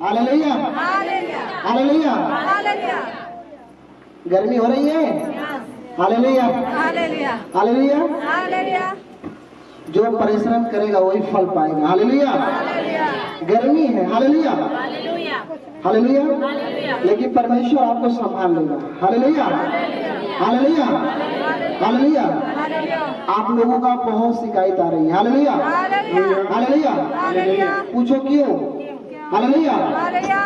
Hallelujah hallelujah. गर्मी हो रही है। Hallelujah hallelujah. जो परिश्रम करेगा वही फल पाएगा। हालेलुया। गर्मी है। Hallelujah hallelujah. लेकिन परमेश्वर आपको संभाल लेगा। Hallelujah hallelujah hallelujah. आप लोगों का बहुत शिकायत आ रही है। Hallelujah hallelujah. पूछो क्यों? हालेलुया।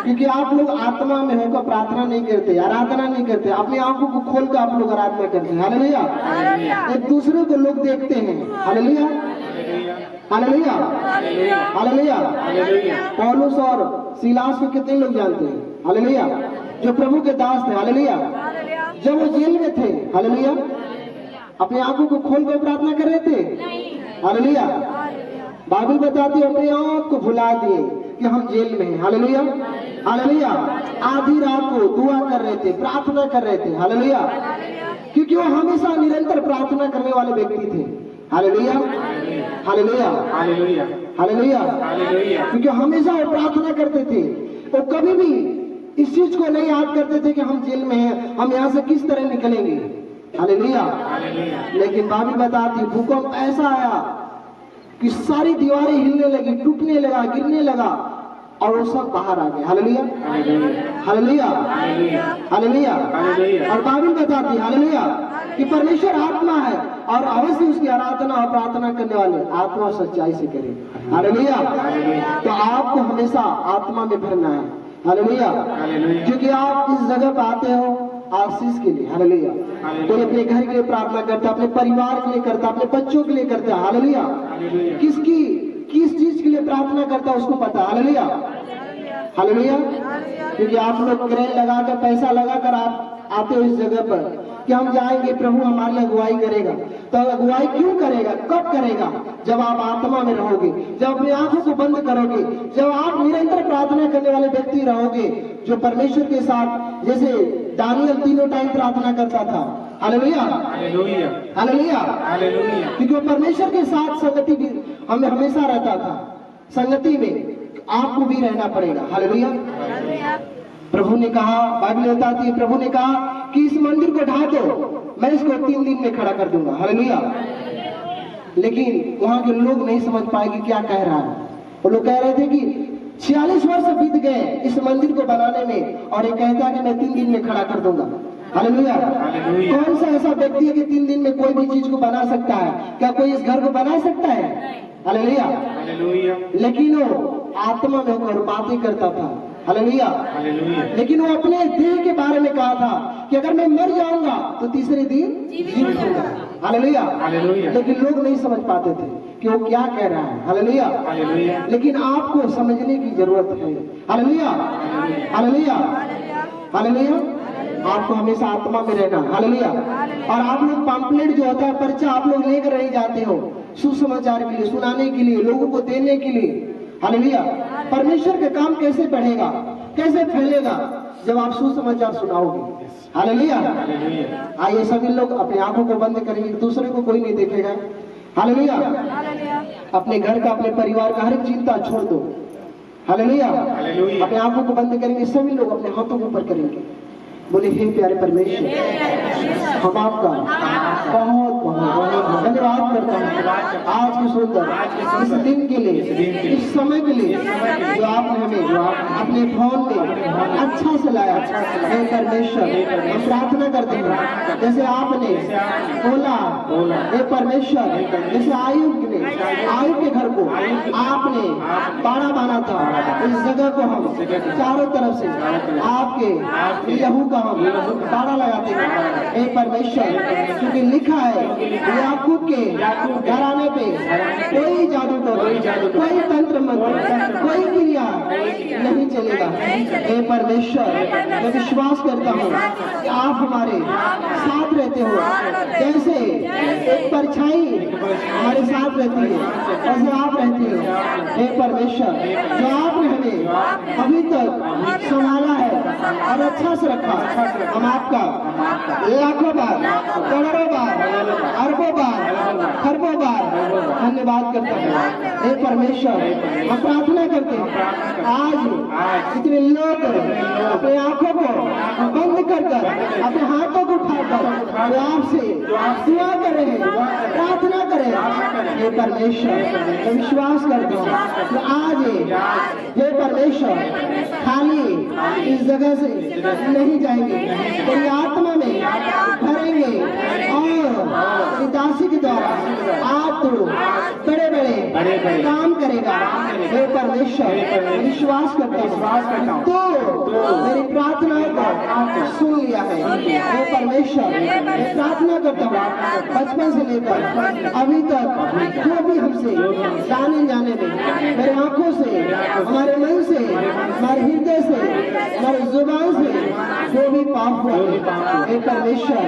क्योंकि आप लोग आत्मा में होकर प्रार्थना नहीं करते, आराधना नहीं करते, अपनी आंखों को खोलकर आप लोग आराधना करते हैं। हालेलुया। एक दूसरे को लोग देखते हैं। Hallelujah hallelujah hallelujah. पौलुस और सीलास को कितने लोग जानते हैं? हालेलुया। जो प्रभु के दास थे। हालेलुया। जब वो जेल में थे, हालेलुया, अपनी आंखों को खोलकर प्रार्थना कर रहे थे। हालेलुया। बाइबल बताती है अपनी आंख को भुला दिए कि हम जेल में हैं। Hallelujah hallelujah. आधी रात को दुआ कर रहे थे, प्रार्थना कर रहे थे। हालेलुया। क्योंकि वो हमेशा निरंतर प्रार्थना करने वाले व्यक्ति थे। Hallelujah hallelujah hallelujah. क्योंकि हमेशा वो प्रार्थना करते थे। वो कभी भी इस चीज को नहीं याद करते थे कि हम जेल में हैं, हम यहाँ से किस तरह निकलेंगे। हालेलुया। लेकिन बाइबल बताती भूकंप ऐसा आया कि सारी दीवारें हिलने लगी, टूटने लगा, गिरने लगा और वो सब बाहर आ गए। Hallelujah hallelujah hallelujah. और बाइबल बताती है हालेलुया कि परमेश्वर आत्मा है और अवश्य उसकी आराधना और प्रार्थना करने वाले आत्मा और सच्चाई से करें। हालेलुया। तो आपको हमेशा आत्मा में भरना है। हालेलुया। क्योंकि आप इस जगह पर आते हो आशीष के लिए। हालेलुया। कोई अपने घर के लिए प्रार्थना करता है, अपने परिवार के लिए करता है, अपने बच्चों के लिए करता है। हालेलुया। किसकी किस चीज के लिए प्रार्थना करता है उसको पता। Hallelujah hallelujah. क्योंकि आप लोग क्रेन लगाकर, पैसा लगाकर आप आते हो इस जगह पर कि हम जाएंगे, प्रभु हमारे लिए अगुवाई करेगा। तो अगुवाई क्यों करेगा? कब करेगा? जब आप आत्मा में रहोगे, जब अपनी आंखों को बंद करोगे, जब आप निरंतर प्रार्थना करने वाले व्यक्ति रहोगे जो परमेश्वर के साथ, जैसे दानियल तीनों टाइम प्रार्थना करता था। Hallelujah hallelujah hallelujah. क्योंकि वो परमेश्वर के साथ संगति भी हमें हमेशा रहता था। संगति में आपको भी रहना पड़ेगा। हालेलुया। प्रभु ने कहा, बाइबल बताती है, प्रभु ने कहा कि इस मंदिर को ढा दो, मैं इसको 3 दिन में खड़ा कर दूंगा। हालेलुया। लेकिन वहां के लोग नहीं समझ पाए कि क्या कह रहा है। वो लोग कह रहे थे कि 46 वर्ष बीत गए इस मंदिर को बनाने में और ये कहता है कि मैं 3 दिन में खड़ा कर दूंगा। हालेलुया। कौन सा ऐसा व्यक्ति है कि 3 दिन में कोई भी चीज को बना सकता है? क्या कोई इस घर को बना सकता है? हालेलुया। लेकिन वो आत्मा में होकर बातें करता था। हालेलुया। लेकिन वो अपने देह के बारे में कहा था कि अगर मैं मर जाऊंगा तो तीसरे दिन जीवित होगा। हालेलुया। लेकिन लोग नहीं समझ पाते थे कि वो क्या कह रहा है। हालेलुया। लेकिन आपको समझने की जरूरत है। Hallelujah hallelujah hallelujah. आपको हमेशा आत्मा में रहना। हालेलुया। और आप लोग पंपलेट जो होता है, पर्चा आप लोग लेकर नहीं जाते हो सुसमाचार के लिए, सुनाने के लिए, लोगों को देने के लिए। हालेलुया। परमेश्वर का काम कैसे बढ़ेगा, कैसे फैलेगा? जब आप सुसमाचार सुनाओगे। हालेलुया। आइए सभी लोग अपनी आंखों को बंद करेंगे, दूसरे को कोई नहीं देखेगा। हालेलुया। अपने घर का, अपने परिवार का हर एक चिंता छोड़ दो। हालेलुया। अपने आंखों को बंद करेंगे, सभी लोग अपने हाथों को ऊपर करेंगे। बोले हे प्यारे परमेश्वर, हम आपका बहुत बहुत धन्यवाद करता हूँ आज के सुंदर इस दिन के लिए, इस समय के लिए जो आपने हमें अपने फोन में अच्छा से लाया। हे परमेश्वर, हम प्रार्थना करते हैं जैसे आपने बोला, हे परमेश्वर, जैसे आयुब के घर को आपने बाड़ा बाना था, इस जगह को हम चारों तरफ से आपके लहू का हम बाड़ा लगाते हैं। हे परमेश्वर, क्योंकि लिखा है याकूब के घराने पे कोई जादू टोना, कोई तंत्र मंत्र, कोई क्रिया नहीं चलेगा। हे परमेश्वर, मैं विश्वास करता हूँ कि आप हमारे साथ रहते हो। जैसे एक परछाई हमारे साथ रहती है, ऐसे आप रहते हो। हे परमेश्वर, जो आपने हमें अभी तक संभाला है, और अच्छा से रखा। हम आपका लाखों बार, करोड़ों बार, अरबों बार, खरबों बार धन्यवाद करते हैं। हे परमेश्वर, हम प्रार्थना करते हैं आज जितने लोग अपने आंखों को बंद कर अपने हाथों को उठाकर आपसे दुआ कर रहे हैं, प्रार्थना करें। हे परमेश्वर, मैं विश्वास करता हूँ कि आज हे परमेश्वर खाली इस जगह से नहीं जाएंगे, तेरी आत्मा में भरेंगे और दासी के द्वारा आप तो बड़े बड़े काम करेगा। हे परमेश्वर, विश्वास करता हूँ तो मेरी प्रार्थनाओं को सुन लिया है। हे परमेश्वर, मैं प्रार्थना करता हूँ बचपन से लेकर अभी तक जो भी हमसे जाने में मेरे आंखों से, हमारे मन से, हमारे हृदय से, हमारे जुबान से जो भी पाप हुआ, हे परमेश्वर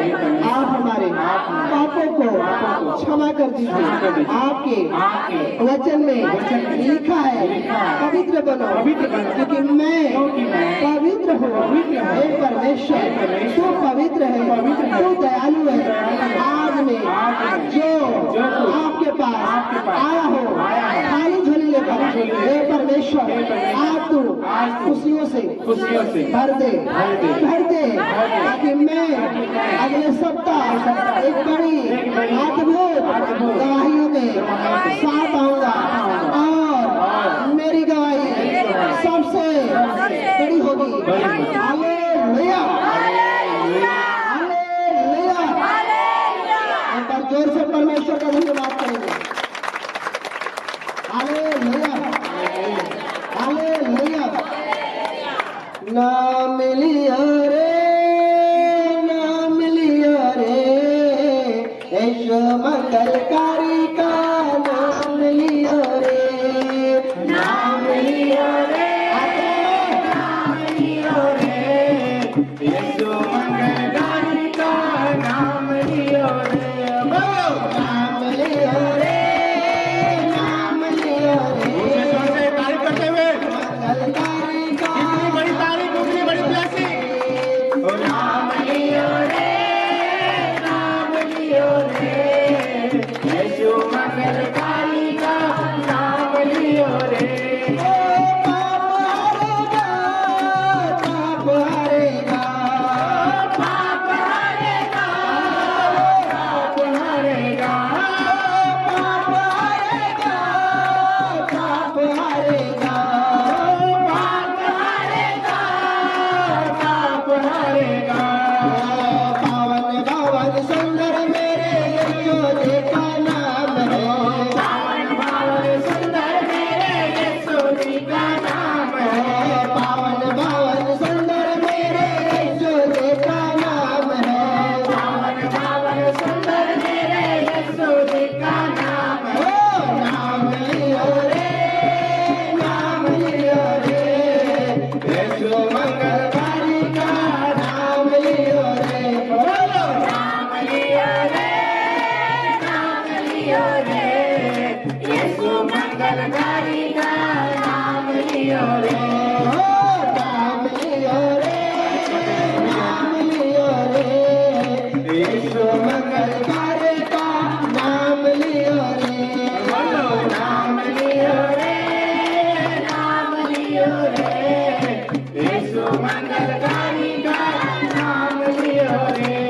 आप हमारे पापों को क्षमा कर दीजिए। आपके वचन में लिखा है पवित्र बनो क्योंकि मैं पवित्र हूँ। हे परमेश्वर, तू पवित्र है, तू दयालु है। आज मैं जो आपके पास आया हो खाली झोली लेकर, हे परमेश्वर आप तू खुशियों से भर दे ताकि मैं अगले सप्ताह एक बड़ी अद्भुत गवाहियों के साथ आऊंगा और मेरी गवाही सबसे बड़ी होगी। हालेलुया, एक बार जोर से परमेश्वर का धन्यवाद करेंगे। Hallelujah, hallelujah. नाम लिया रे, नाम लिया रे, यीशु मंगलकारी का नाम लिया रे, नाम लिया रे, नाम लिया रे, यीशु मंगलकारी का नाम लिया रे, नाम लिया रे, नाम लिया रे, तारीफ करते हुए मंगलकारी का, इतनी बड़ी तारीफ, इतनी बड़ी ब्लेसिंग, नाम लिया रे, नाम लिया रे, यीशु मंगलकारी का नाम लिया रे। पाप हरेगा, पाप हरेगा, पाप हरेगा, पाप हरेगा, पाप हरेगा, पाप हरेगा, पाप हरेगा। पावन पावन सुंदर मेरे यीशु का नाम है, पावन पावन सुंदर मेरे यीशु का नाम है, पावन पावन सुंदर मेरे यीशु का नाम है, पावन पावन सुंदर मेरे यीशु का नाम है। नाम लियो रे, नाम लियो रे, यीशु मंगलकारी का नाम लियो रे, बोलो नाम लियो रे, नाम लियो रे, यीशु मंगलकारी का नाम लियो रे, नाम लियो रे, नाम लियो रे, यीशु मंगलकारी का नाम लियो रे, बोलो नाम लियो रे, नाम लियो रे, यीशु मंगलकारी का नाम लियो रे।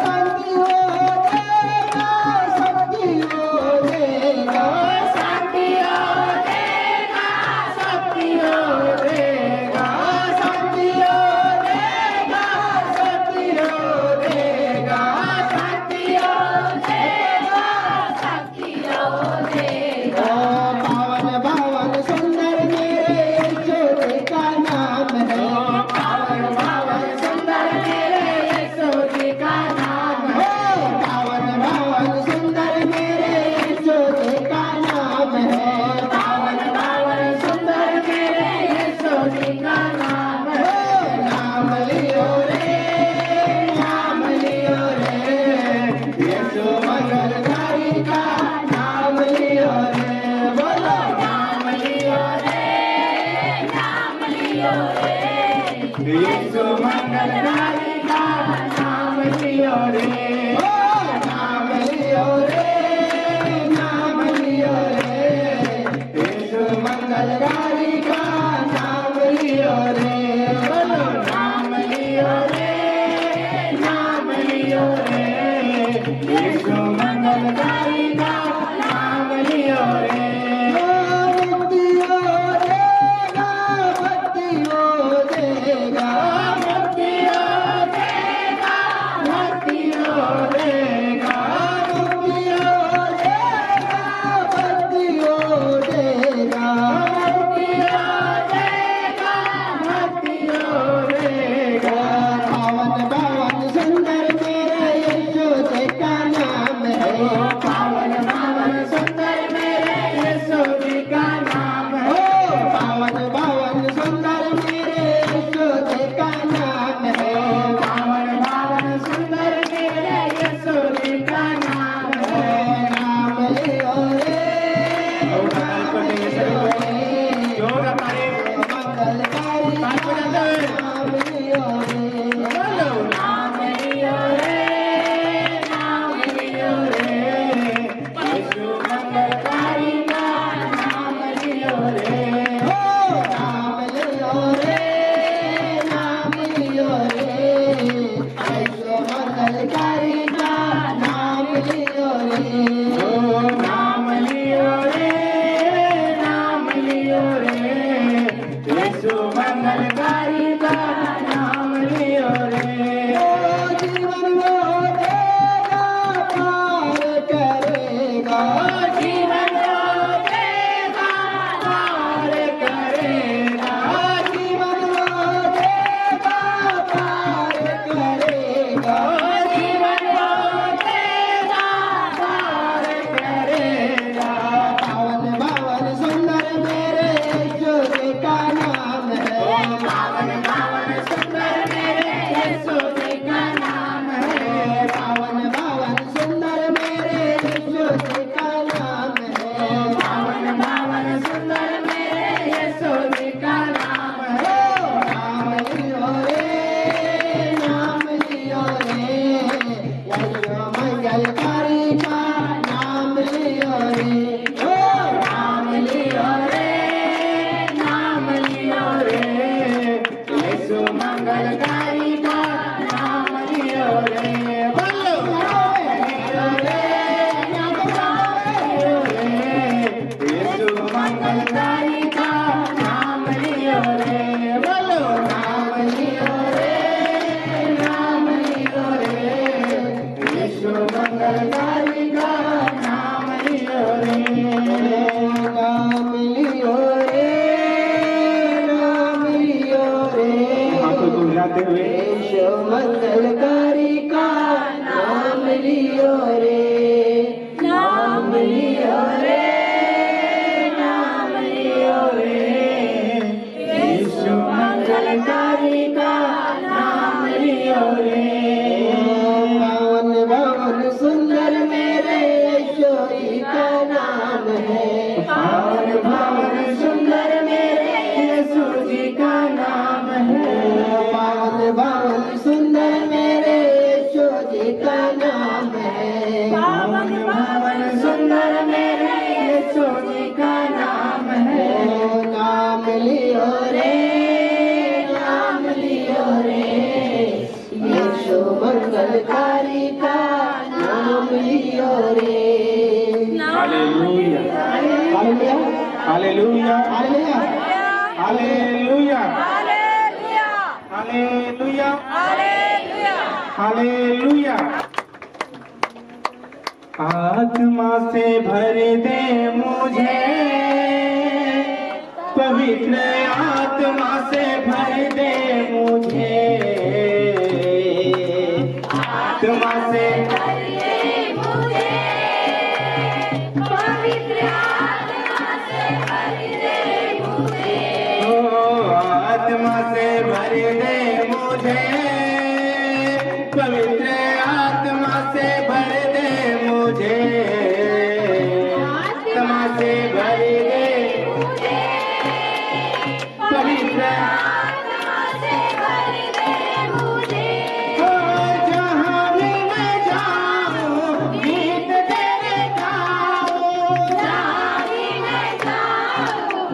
शांति हो देगा, शांति हो देगा, शांति हो देगा, शांति हो देगा, शांति हो देगा, शांति हो देगा, शांति हो देगा, शांति हो देगा। पावन पावन सुंदर मेरे यीशु का नाम है, पावन पावन सुंदर मेरे यीशु का नाम है, पावन पावन सुंदर मेरे यीशु का नाम है, पावन पावन सुंदर मेरे यीशु का नाम है। नाम लियो रे, नाम लियो रे, यीशु मंगलकारी का नाम लियो रे, बोलो नाम लियो रे, नाम लियो रे, यीशु मंगलकारी का नाम लियो रे, नाम लियो रे, नाम लियो रे, यीशु मंगलकारी का नाम लियो रे, बोलो नाम लियो रे, नाम लियो रे, यीशु मंगलकारी का नाम लियो रे। मंगलकारी का नाम लियो रे, नाम लियो रे, नाम लियो रे, यीशु मंगलकारी का नाम लियो रे। पावन पावन सुंदर मेरे यीशु जी का नाम है, पावन पावन सुंदर मेरे यीशु जी का नाम है, पावन पावन सुंदर मेरे यीशु जी का नाम है, पावन पावन सुंदर मेरे यीशु जी का नाम है। नाम लियो रे, नाम लियो रे, यीशु मंगलकारी का नाम लियो रे। Hallelujah, hallelujah, hallelujah, hallelujah, hallelujah, hallelujah, hallelujah. आत्मा से भर दे मुझे, पवित्र आत्मा से भर दे मुझे, आत्मा से भर दे मुझे, पवित्र आत्मा से भर दे मुझे, ओ आत्मा से भर दे मुझे, पवित्र आत्मा से भर दे मुझे, आत्मा से भर दे मुझे, पवित्र आत्मा से भर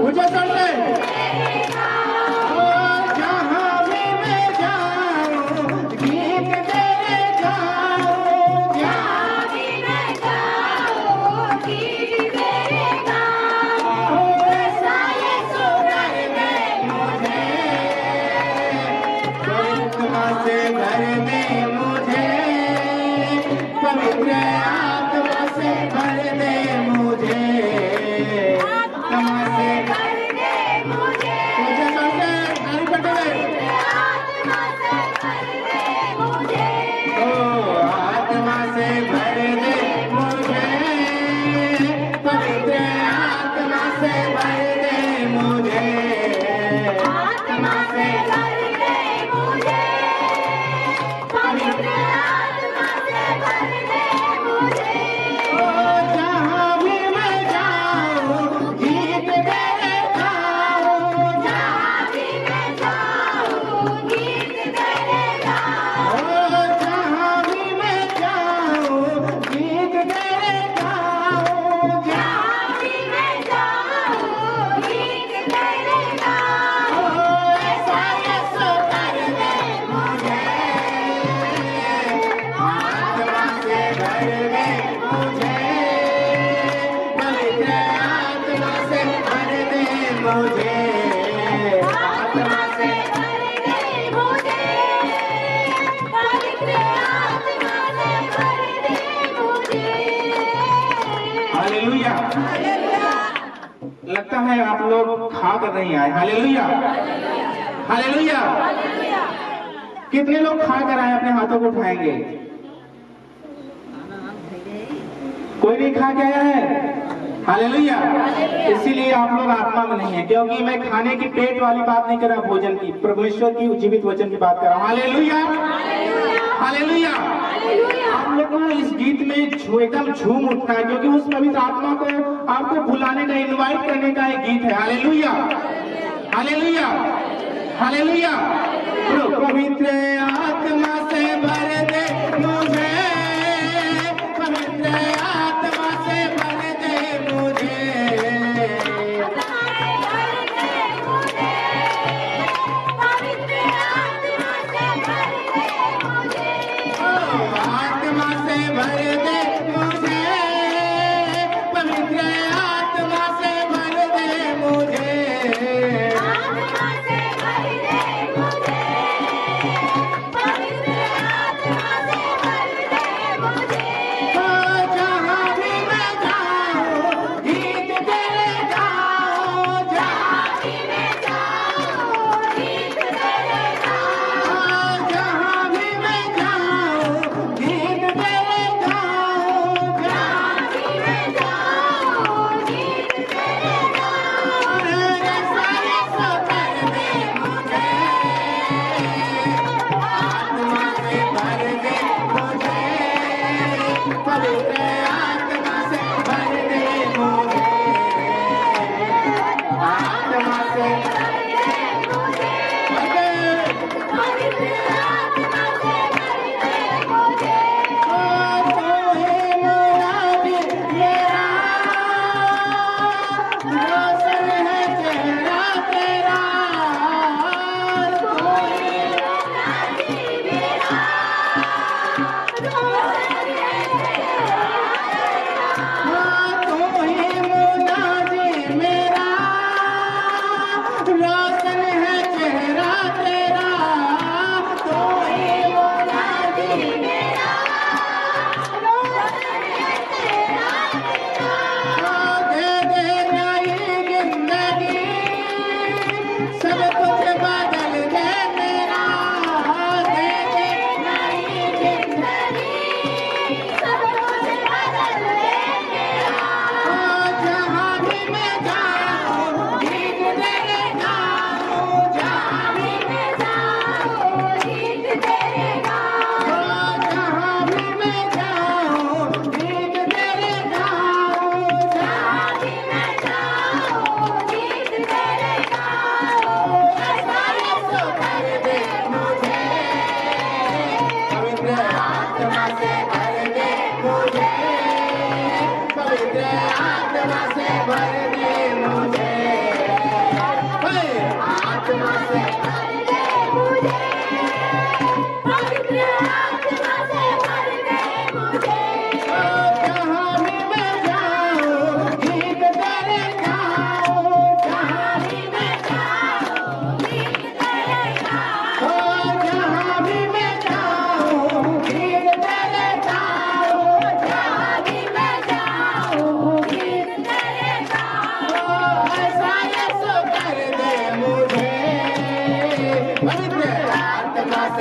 ऊंचे स्वर से जहाँ भी मैं जाऊं गीत तेरे गाऊं, जहाँ भी मैं जाऊं गीत तेरे गाऊं, ऐसा यीशु कर दे मुझे, आत्मा से भर दे मुझे, पवित्र आत्मा से भर दे मुझे, आत्मा से भर दे मुझे, मुझे सबसे नारी पटेल, आत्मा से भर दे मुझे, ओ आत्मा से भर दे मुझे, पवित्र आत्मा से भर दे मुझे, आत्मा से भर दे मुझे, पवित्र आत्मा से भर दे मुझे, ओ जहाँ भी मैं जाऊं गीत तेरे गाऊं, जहाँ भी मैं जाऊं गीत तेरे गाऊं, ओ जहाँ भी मैं जाऊं गीत तेरे गाऊं, जहाँ भी मैं जाऊं गीत तेरे गाऊं, ओ ऐसा यीशु कर दे मुझे, आत्मा से भर दे मुझे, पवित्र आत्मा से भर दे मुझे, आत्मा से भर दे मुझे, पवित्र आत्मा से भर दे मुझे। हालेलुया। लगता है आप लोग खा कर नहीं आए। Hallelujah, hallelujah. कितने लोग खा कर आए अपने हाथों को उठाएंगे? कोई नहीं खा के आया है? हालेलुया। इसीलिए आप लोग आत्मा में नहीं है, क्योंकि मैं खाने की पेट वाली बात नहीं कर रहा, भोजन की, परमेश्वर की जीवित वचन की बात कर रहा हूँ। Hallelujah, hallelujah. आप लोगों को इस गीत में एकदम झूम उठना है, क्योंकि उस पवित्र आत्मा को आपको बुलाने का, इनवाइट करने का एक गीत है। Hallelujah, hallelujah, hallelujah. पवित्र आत्मा से भर दे मुझे, पवित्र आत्मा से भर दे मुझे, पवित्र आत्मा से भर दे मुझे, आत्मा से भर दे मुझे, पवित्र आत्मा से भर दे मुझे, आत्मा से भर दे मुझे,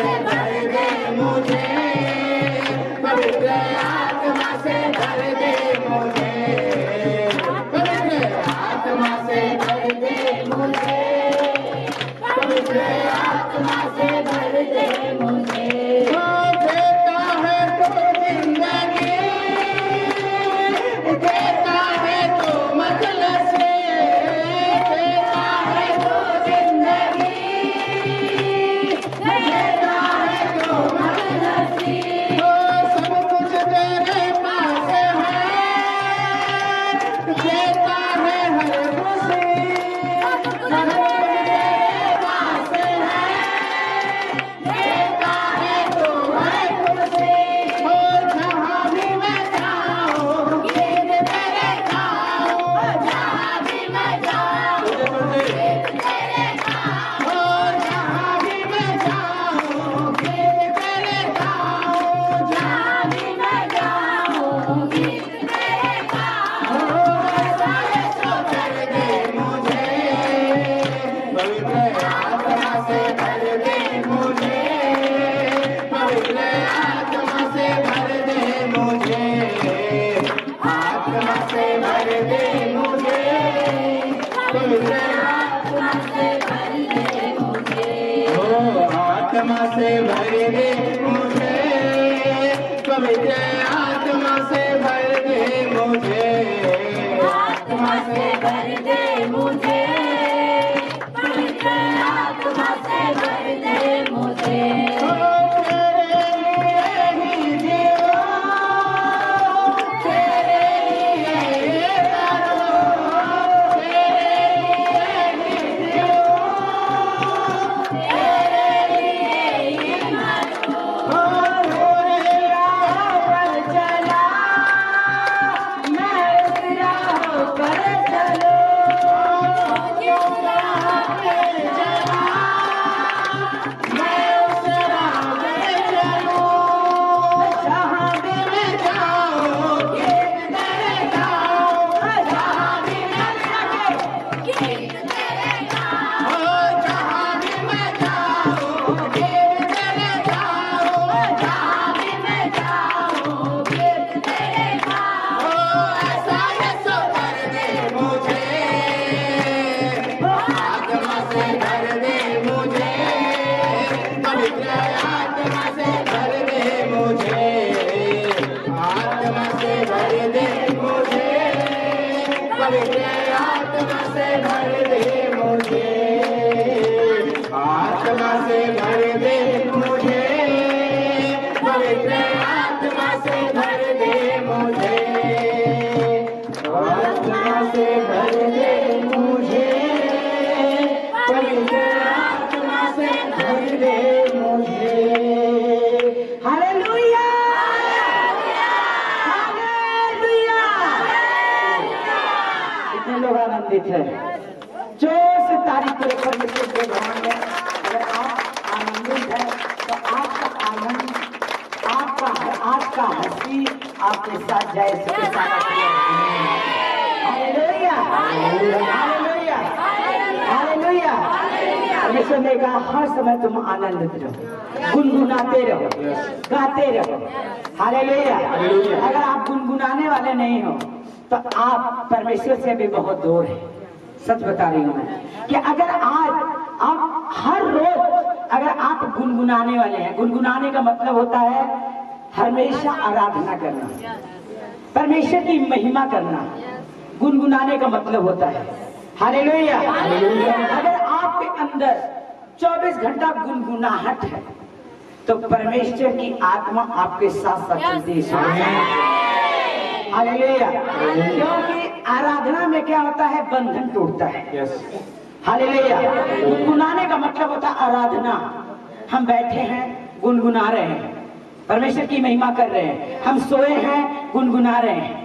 से भर दे मुझे, पवित्र आत्मा से भर दे मुझे, पवित्र आत्मा से भर दे मुझे, पवित्र आत्मा से भर दे मुझे। वो देता है तो जिंदगी, देता है तो मतलब से, देता है तो जिंदगी, देता है तो मतलब से। वो सब कुछ तेरे पास है, देता है हर खुशी, सब कुछ तेरे पास है, देता है तो हर खुशी। ओ जहाँ भी मैं जाऊँ, गीत तेरे गाऊँ, जहाँ भी मैं जाऊँ, गीत तेरे गाऊँ, ओ जहाँ भी मैं जाऊँ, गीत तेरे गाऊँ, जहाँ भी मैं जाऊँ, गीत तेरे गाऊँ। ओ ऐसा है तो कर दे मुझे, पवित्र आत्मा से भर दे मुझे, पवित्र आत्मा से भर दे मुझे, आत्मा से भर दे मुझे, पवित्र आत्मा से भर दे मुझे। ओ आत्मा से भर दे मुझे, पवित्र आत्मा से भर दे मुझे, आत्मा से भर दे मुझे, पवित्र आत्मा से भर दे मुझे। ओ तेरे लिए ही जियो, तेरे लिए मरो, तेरे लिए ही जियो, तेरे लिए ही मरो। ओ तेरे राह पर चला, मैं उस राह पर चलो, जिस राह पे चला, मैं उस राह पे चलूं। जहाँ भी मैं जाऊँ, गीत तेरे गाऊँ, जहाँ भी मैं जाऊँ, गीत तेरे गाऊँ, जहाँ भी मैं जाऊँ, गीत तेरे गाऊँ, जहाँ भी मैं जाऊँ, गीत तेरे गाऊँ। ऐसा यीशु कर दे मुझे, आत्मा से भर दे मुझे, पवित्र आत्मा से भर दे मुझे, आत्मा से भर दे मुझे, पवित्र आत्मा से भर दे मुझे, आत्मा से भर दे मुझे, पवित्र आत्मा से भर दे मुझे, आत्मा से भर दे मुझे, पवित्र आत्मा से भर दे मुझे। Hallelujah, hallelujah. कितने लोग आनंदित हैं? जोर से तारीफ करें परमेश्वर के भवन में। अगर आप आनंदित हैं तो आपका आनंद, आपका आज का हंसी आपके साथ जाए इसके साथ। Hallelujah, hallelujah, hallelujah. परमेश्वर ने कहा हर समय तुम आनंदित रहो, गुनगुनाते रहो, गाते रहो। हालेलुया। अगर आप गुनगुनाने वाले नहीं हो तो आप परमेश्वर से भी बहुत दूर है। सच बता रही हूँ मैं कि अगर आज आप हर रोज अगर आप गुनगुनाने वाले हैं, गुनगुनाने का मतलब होता है हमेशा आराधना करना, परमेश्वर की महिमा करना, गुनगुनाने का मतलब होता है। हालेलुया। अगर आपके अंदर 24 घंटा गुनगुनाहट है तो परमेश्वर की आत्मा आपके साथ साथ चलती है। हालेलुया। क्योंकि आराधना में क्या होता है, बंधन टूटता है। हालेलुया। गुनगुनाने का मतलब होता है आराधना। हम बैठे हैं, गुनगुना रहे हैं, परमेश्वर की महिमा कर रहे हैं। हम सोए हैं, गुनगुना रहे हैं।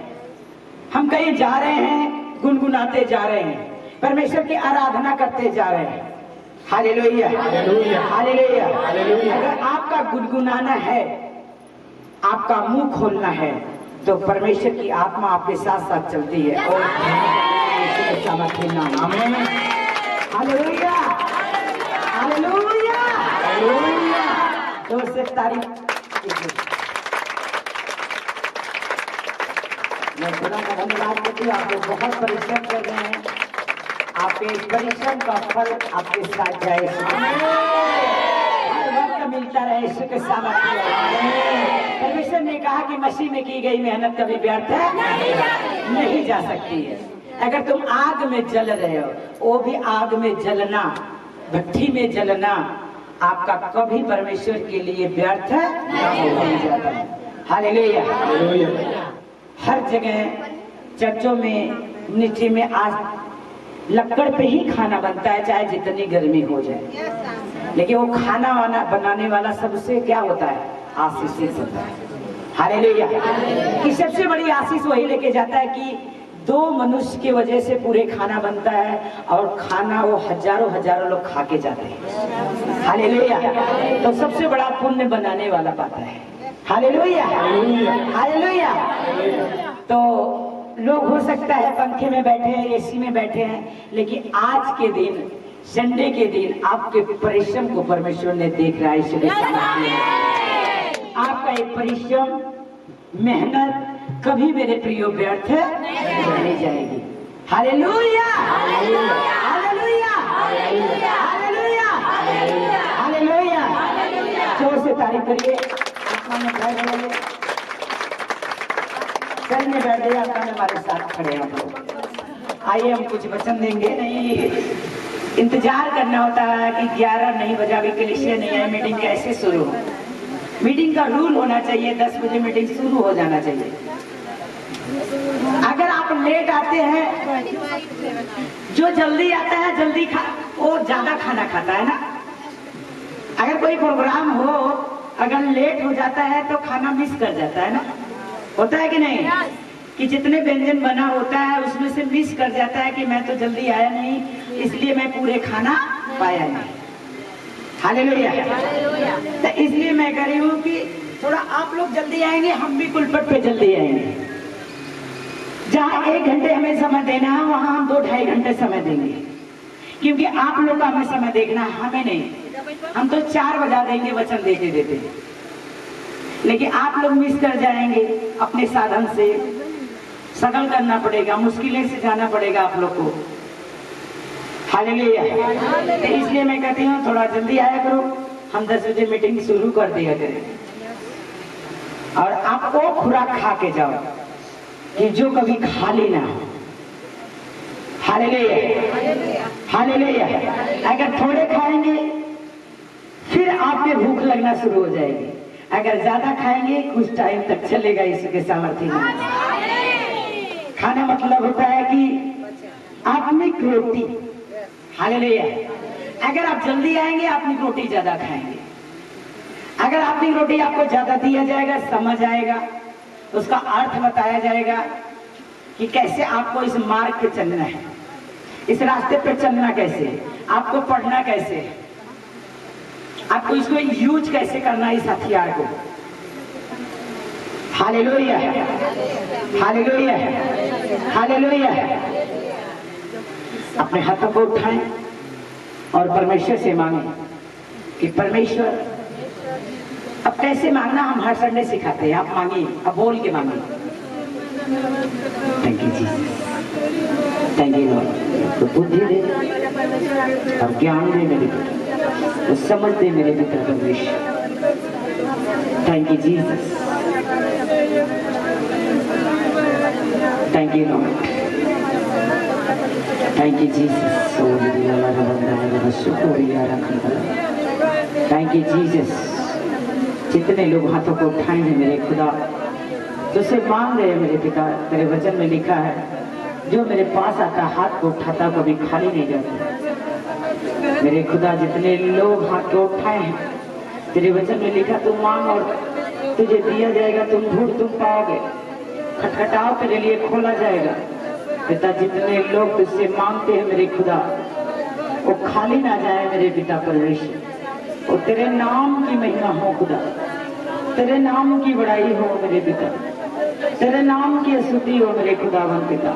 हम कहीं जा रहे हैं, गुनगुनाते जा रहे हैं, परमेश्वर की आराधना करते जा रहे हैं। Hallelujah, hallelujah, hallelujah. अगर आपका गुनगुनाना है, आपका मुंह खोलना है, तो परमेश्वर की आत्मा आपके साथ साथ चलती है और हालेलुया, हालेलुया, हालेलुया। जोर से तारीफ कीजिए। मैं खुदा का धन्यवाद करती हूँ। आप लोग बहुत परिश्रम कर रहे हैं, आपके इस परिश्रम का फल आपके साथ जाए, हर वक्त मिलता रहे यीशु के सामर्थ्य। परमेश्वर ने कहा कि मसीह में की गई मेहनत कभी व्यर्थ नहीं जा सकती है। अगर तुम आग में जल रहे हो, वो भी आग में जलना, भट्ठी में जलना आपका कभी परमेश्वर के लिए व्यर्थ नहीं जाता है। हालेलुया। हर जगह चर्चों में, मिट्टी में आज लकड़ पे ही खाना बनता है, चाहे जितनी गर्मी हो जाए, लेकिन वो खाना वाना बनाने वाला सबसे क्या होता है? आशीष होता है। हालेलुया। कि सबसे बड़ी आशीष वही लेके जाता है कि दो मनुष्य की वजह से पूरे खाना बनता है, और खाना वो हजारों हजारों लोग खा के जाते हैं। हालेलुया। तो सबसे बड़ा पुण्य बनाने वाला पाता है। हालेलुया। हालेलुया। तो लोग हो सकता है पंखे में बैठे हैं, एसी में बैठे हैं, लेकिन आज के दिन, संडे के दिन आपके परिश्रम को परमेश्वर ने देख रहा है। आपका एक परिश्रम, मेहनत कभी मेरे प्रियो व्यर्थ नहीं जाएगी। हालेलुया। हालेलुया। हालेलुया। हालेलुया। जोर से तारीफ करिए। आत्मा में बैठ जाइए, सर में बैठ जाइए, आत्मा में हमारे साथ खड़े हैं हम लोग। आइए हम कुछ वचन देंगे। नहीं इंतजार करना होता है कि 11 नहीं बजा, अभी कलीसिया नहीं है, मीटिंग कैसे शुरू हो। मीटिंग का रूल होना चाहिए 10 बजे मीटिंग शुरू हो जाना चाहिए। अगर आप लेट आते हैं, जो जल्दी आता है जल्दी वो ज्यादा खाना खाता है ना। अगर कोई प्रोग्राम हो, अगर लेट हो जाता है तो खाना मिस कर जाता है ना, होता है कि नहीं? कि जितने व्यंजन बना होता है उसमें से मिस कर जाता है कि मैं तो जल्दी आया नहीं, इसलिए मैं पूरे खाना पाया नहीं। हालेलुया। तो इसलिए मैं कह रही हूँ कि थोड़ा आप लोग जल्दी आएंगे, हम भी कुलपट पे जल्दी आएंगे। जहाँ 1 घंटे हमें समय देना है, वहाँ हम 2-2.5 घंटे समय देंगे, क्योंकि आप लोग का हमें समय देखना है, हमें नहीं। हम तो 4 बजा देंगे वचन देते देते, लेकिन आप लोग मिस कर जाएंगे। अपने साधन से स्ट्रगल करना पड़ेगा, मुश्किलें से जाना पड़ेगा आप लोग को। हालेलुया। तो इसलिए मैं कहती हूँ थोड़ा जल्दी आया करो, हम 10 बजे मीटिंग शुरू कर दिया करें, और आप वो खुराक खा के जाओ कि जो कभी खाली ना हो। हालेलुया। हालेलुया। अगर थोड़े खाएंगे फिर आपके भूख लगना शुरू हो जाएगी, अगर ज्यादा खाएंगे कुछ टाइम तक चलेगा इसके सामर्थ्य में। खाना मतलब होता है कि आत्मिक रोटी। हालेलुया। अगर आप जल्दी आएंगे आत्मिक रोटी ज्यादा खाएंगे। अगर आत्मिक रोटी आपको ज्यादा दिया जाएगा, समझ आएगा, उसका अर्थ बताया जाएगा कि कैसे आपको इस मार्ग पे चलना है, इस रास्ते पे चलना कैसे है, आपको पढ़ना कैसे है, आपको इसको यूज कैसे करना है, इस हथियार को। हालेलुया। हालेलुया। हालेलुया। अपने हाथों को उठाएं और परमेश्वर से मांगे कि परमेश्वर, अब कैसे मांगना हम हर संडे सिखाते हैं। आप मांगिए, अब बोल के मांगिए। Thank you ji, thank you Lord. तो बुद्धि दे और ज्ञान दे मेरे पिता, तो समझ दे मेरे पिता परमेश्वर। Thank you Jesus, thank you Lord, thank you Jesus. Thank you Jesus. जितने लोग हाथों को उठाए हैं मेरे खुदा, तुझसे मांग रहे हैं मेरे पिता, तेरे वचन में लिखा है जो मेरे पास आता हाथ को उठाता कभी खाली नहीं जाता। मेरे खुदा जितने लोग हाथ को उठाए हैं, तेरे वचन में लिखा तू मांग और तुझे दिया जाएगा, तुम ढूंढ तुम पाओगे, खटखटाओ तेरे लिए खोला जाएगा। पिता जितने लोग तुझसे मांगते हैं मेरे खुदा, वो खाली ना जाए मेरे पिता परमेश्वर। और तेरे नाम की महिमा हो खुदा, तेरे नाम की बड़ाई हो मेरे पिता, तेरे नाम की स्तुति हो मेरे खुदावन पिता।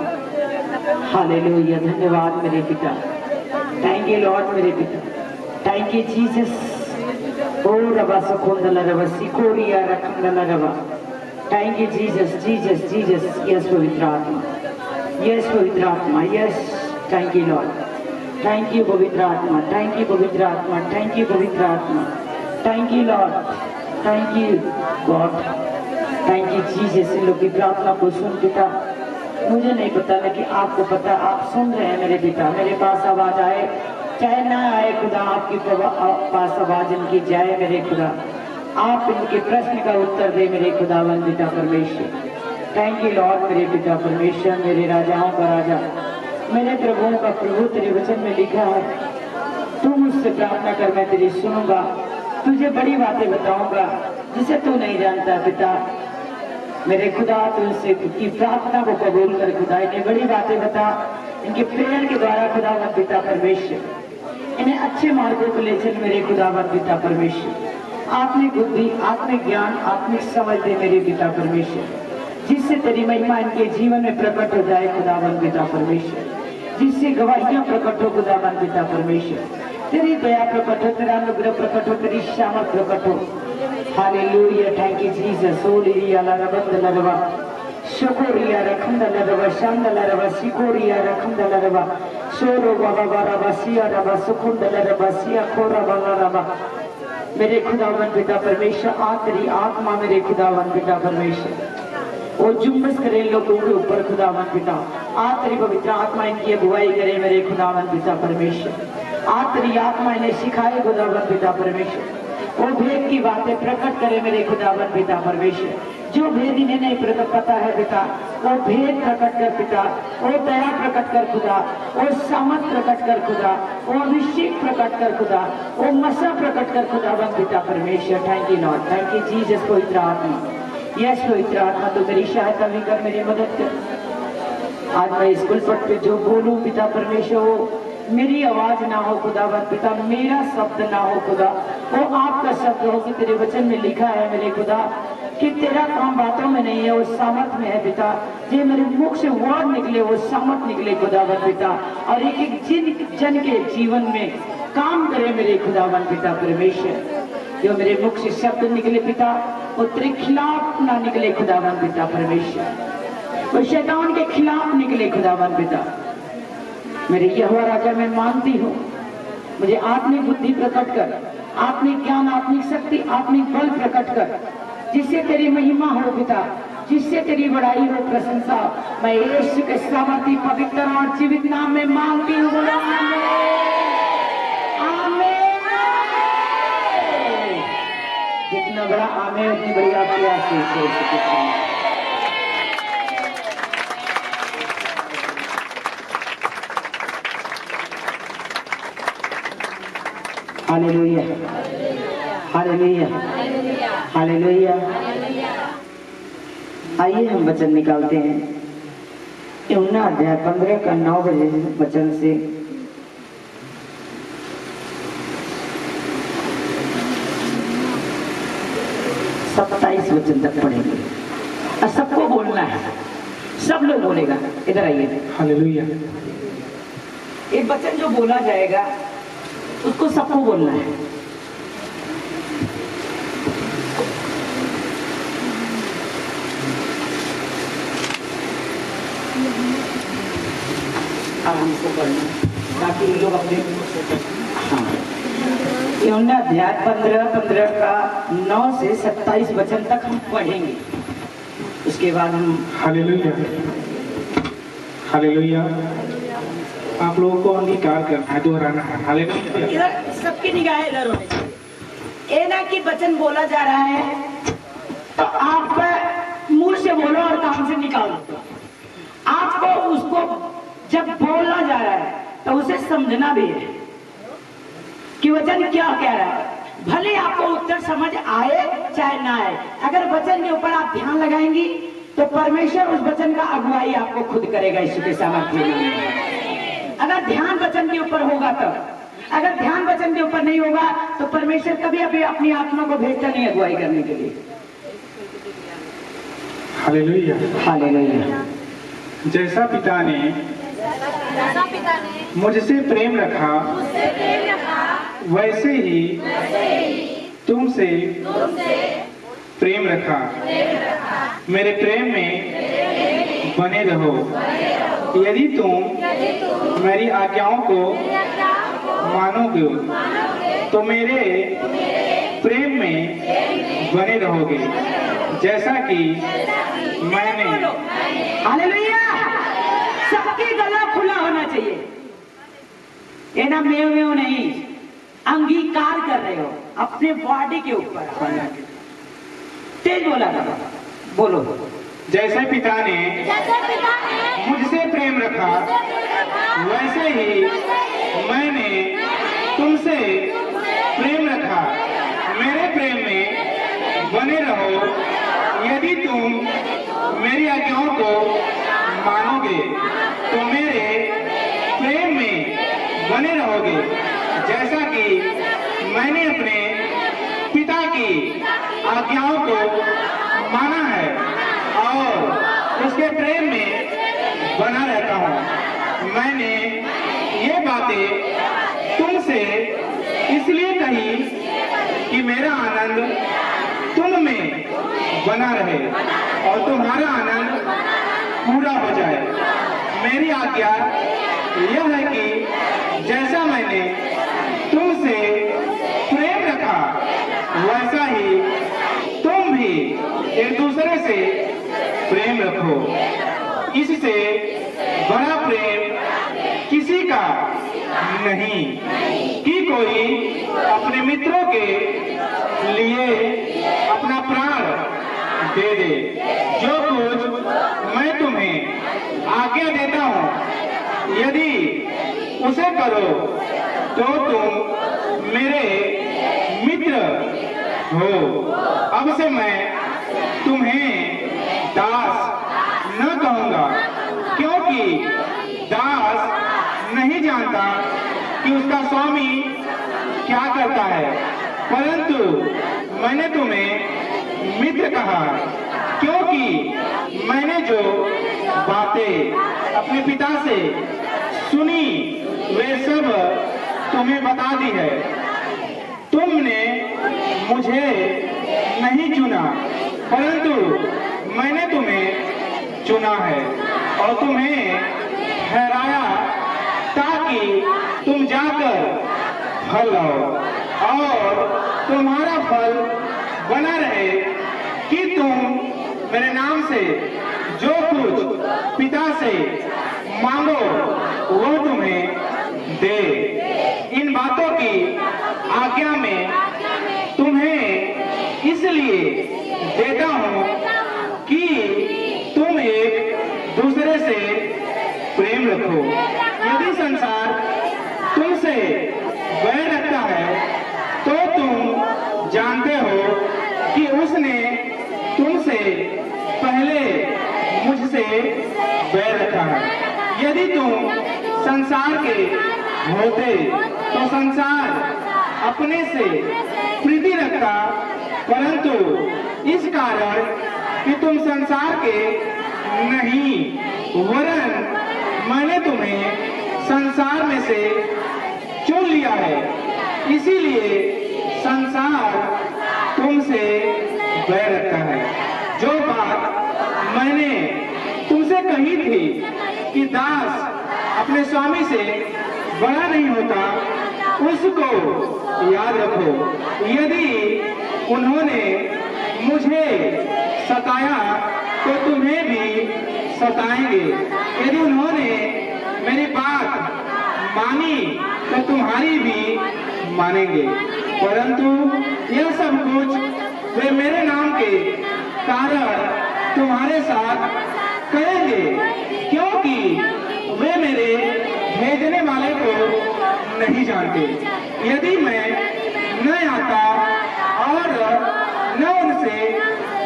हालेलुया। धन्यवाद मेरे पिता, थैंक यू लॉर्ड मेरे पिता, thank you Jesus, O rava सखोंदला rava सिकोरिया रखंदला rava. Thank you Jesus, Jesus, Jesus. Yes पवित्र आत्मा, यस पवित्र आत्मा, yes. Thank you Lord, thank you पवित्र आत्मा, थैंक यू पवित्र आत्मा, थैंक यू पवित्र आत्मा, thank you Lord, thank you God, thank you Jesus. इन लोग की प्रार्थना को सुन पिता, मुझे नहीं पता लेकिन आपको पता, आप सुन रहे हैं मेरे पिता। मेरे पास आवाज आए चाहे ना आए खुदा, आपकी पास आवाज इनकी जाए मेरे खुदा। आप इनके प्रश्न का उत्तर दे मेरे खुदावन पिता परमेश्वर। थैंक यू लॉर्ड मेरे पिता परमेश्वर, मेरे राजाओं का राजा, मेरे प्रभुओं का प्रभु। तेरे वचन में लिखा है तू मुझसे प्रार्थना कर, मैं तेरी सुनूंगा, तुझे बड़ी बातें बताऊंगा जिसे तू नहीं जानता पिता। मेरे खुदा तुझसे की प्रार्थना को कबूल कर खुदा, इन्हें बड़ी बातें बता, इनके प्रेयर के द्वारा खुदावन पिता परमेश्वर इन्हें अच्छे मार्गों पर ले चल मेरे खुदावन पिता परमेश्वर। आत्मिक बुद्धि, आत्मिक ज्ञान, आत्मिक समझ दे मेरे पिता परमेश्वर, जिससे तेरी महिमा इनके जीवन में प्रकट हो जाए खुदावन पिता परमेश्वर, जिससे गवाहियां प्रकट हो खुदावन पिता परमेश्वर, तेरी दया प्रकट हो, तेरा अनुग्रह प्रकट हो, तेरी शामत प्रकट हो। Hallelujah, thank you Jesus. ओलिया लरबंद लरवा शुकोरिया रखंद लरवा शांद लरवा सिकोरिया रखंद लरवा शोरो बाबा बारवा सिया रवा सुखुंद लरवा सिया खोरा बाला रवा। मेरे खुदावन पिता परमेश्वर, आ तेरी आत्मा मेरे खुदावन पिता परमेश्वर वो जुम्मस करे लोगों के ऊपर खुदावन पिता। आ तेरी पवित्र आत्मा इनकी अगुवाई करे मेरे खुदावन पिता परमेश्वर। आ तेरी आत्मा इन्हें सिखाए खुदावन पिता परमेश्वर, वो भेद की बातें प्रकट करे मेरे खुदावन पिता परमेश्वर। जो भेद इन्हें नहीं प्रकट पता है पिता, वो भेद प्रकट कर पिता, वो दया प्रकट कर खुदा, वो सामर्थ प्रकट कर खुदा, वो अभिषेक प्रकट कर खुदा, वो मसा प्रकट कर खुदावन पिता परमेश्वर। Thank you Lord, thank you Jesus. पवित्र आत्मा, यस पवित्र आत्मा, तो मेरी सहायता भी कर, मेरी मदद कर। आज मैं स्कूल पट पे जो बोलूं पिता परमेश्वर, वो मेरी आवाज ना हो खुदावन पिता, मेरा शब्द ना हो खुदा, वो आपका शब्द हो कि तेरे वचन में लिखा है मेरे खुदा कि तेरा काम बातों में नहीं है, वो सामर्थ में है पिता। जो मेरे मुख से वर्ड निकले वो सामर्थ निकले खुदावन पिता, और एक एक जन के जीवन में काम करे मेरे खुदावन पिता परमेश्वर। जो मेरे मुख से शब्द निकले पिता, वो तेरे खिलाफ ना निकले खुदावन पिता परमेश्वर, वो शैतान के खिलाफ निकले खुदावन पिता। मेरे यहोवा राजा मैं मानती हूँ, मुझे आत्मिक बुद्धि प्रकट कर, आत्मिक ज्ञान, आत्मिक शक्ति, आत्मिक बल प्रकट कर, जिससे तेरी महिमा हो पिता, जिससे तेरी बड़ाई हो, प्रशंसा। मैं यीशु के सामर्थी पवित्र और जीवित नाम में मांगती हूँ। जितना बड़ा आमें उतनी बड़ी आपकी आशीष हो। Hallelujah, hallelujah, hallelujah. आइए हम वचन निकालते हैं यूहन्ना अध्याय 15 का 9 बजे वचन से। सत्ताईस वचन तक पढ़ेंगे और सबको बोलना है, सब लोग बोलेगा। इधर आइए। हालेलुया। एक वचन जो बोला जाएगा उसको सबको बोलना है। अब हमको पढ़ना, ताकि लोग अपने यूहन्ना अध्याय 15 का 9 से 27 वचन तक हम पढ़ेंगे। उसके बाद हम हालेलुया, हालेलुया। आप लोगों को अंगीकार करना है, दोहराना है। हालेलुया। इधर सबकी निगाहें इधर होनी चाहिए। ये ना कि वचन बोला जा रहा है तो आप मुंह से बोलो और कान से निकालो। आपको उसको जब बोलना जा रहा है तो उसे समझना भी है कि वचन क्या कह रहा है। भले आपको उत्तर समझ आए चाहे ना आए, अगर वचन के ऊपर आप ध्यान लगाएंगी तो परमेश्वर उस वचन का अगुवाई आपको खुद करेगा यीशु के सामर्थ्य में। अगर ध्यान वचन के ऊपर होगा तब, अगर ध्यान वचन के ऊपर नहीं होगा तो परमेश्वर कभी अभी अपनी आत्मा को भेजता नहीं अगुवाई करने के लिए। Hallelujah, hallelujah. जैसा पिता ने मुझसे प्रेम रखा, वैसे ही तुमसे प्रेम रखा, मेरे प्रेम में बने रहो। यदि तुम मेरी आज्ञाओं को मानोगे तो मेरे प्रेम में बने रहोगे, जैसा कि मैंने। हालेलुया! सबकी गला खुला होना चाहिए। ये ना मेव मेव नहीं, अंगीकार कर रहे हो अपने बॉडी के ऊपर। तेज बोला था, बोलो। जैसे पिता ने मुझसे प्रेम रखा, वैसे ही मैंने तुमसे प्रेम रखा। मेरे प्रेम में बने रहो। यदि तुम मेरी आज्ञाओं को मानोगे तो मेरे प्रेम में बने रहोगे, जैसा कि मैंने अपने पिता की आज्ञाओं को माना है और उसके प्रेम में बना रहता हूँ। मैंने ये बातें तुमसे इसलिए कही कि मेरा आनंद तुम में बना रहे और तुम्हारा आनंद पूरा हो जाए। मेरी आज्ञा यह है कि जैसा मैंने तुमसे प्रेम रखा, वैसा ही तुम भी एक दूसरे से प्रेम रखो। इससे बड़ा प्रेम किसी का नहीं कि कोई अपने मित्रों के लिए अपना प्राण दे दे। जो कुछ मैं तुम्हें आज्ञा देता हूँ, यदि उसे करो तो तुम मेरे मित्र हो। अब से मैं तुम्हें दास न कहूँगा, क्योंकि दास नहीं जानता कि उसका स्वामी क्या करता है, परंतु मैंने तुम्हें मित्र कहा, क्योंकि मैंने जो बातें अपने पिता से सुनी वे सब तुम्हें बता दी है। तुमने मुझे नहीं चुना, परंतु मैंने तुम्हें चुना है और तुम्हें ठहराया ताकि तुम जाकर फल लाओ और तुम्हारा फल बना रहे, कि तुम मेरे नाम से जो कुछ पिता से मांगो वो तुम्हें दे। इन बातों की आज्ञा में तुम्हें इसलिए देता हूँ कि तुम एक दूसरे से प्रेम रखो। यदि संसार तुमसे बैर रखता है तो तुम जानते हो कि उसने तुमसे पहले मुझसे बैर रखा है। यदि तुम संसार के होते तो संसार अपने से प्रीति रखता, परंतु इस कारण कि तुम संसार के नहीं, वरन मैंने तुम्हें संसार में से चुन लिया है, इसीलिए संसार तुमसे बैर रखता है। जो बात मैंने तुमसे कही थी कि दास अपने स्वामी से बड़ा नहीं होता, उसको याद रखो। यदि उन्होंने मुझे सताया तो तुम्हें भी सताएंगे। यदि उन्होंने मेरी बात मानी तो तुम्हारी भी मानेंगे। परंतु यह सब कुछ वे मेरे नाम के कारण तुम्हारे साथ करेंगे, क्योंकि वे मेरे भेजने वाले को नहीं जानते। यदि मैं न आता और न उनसे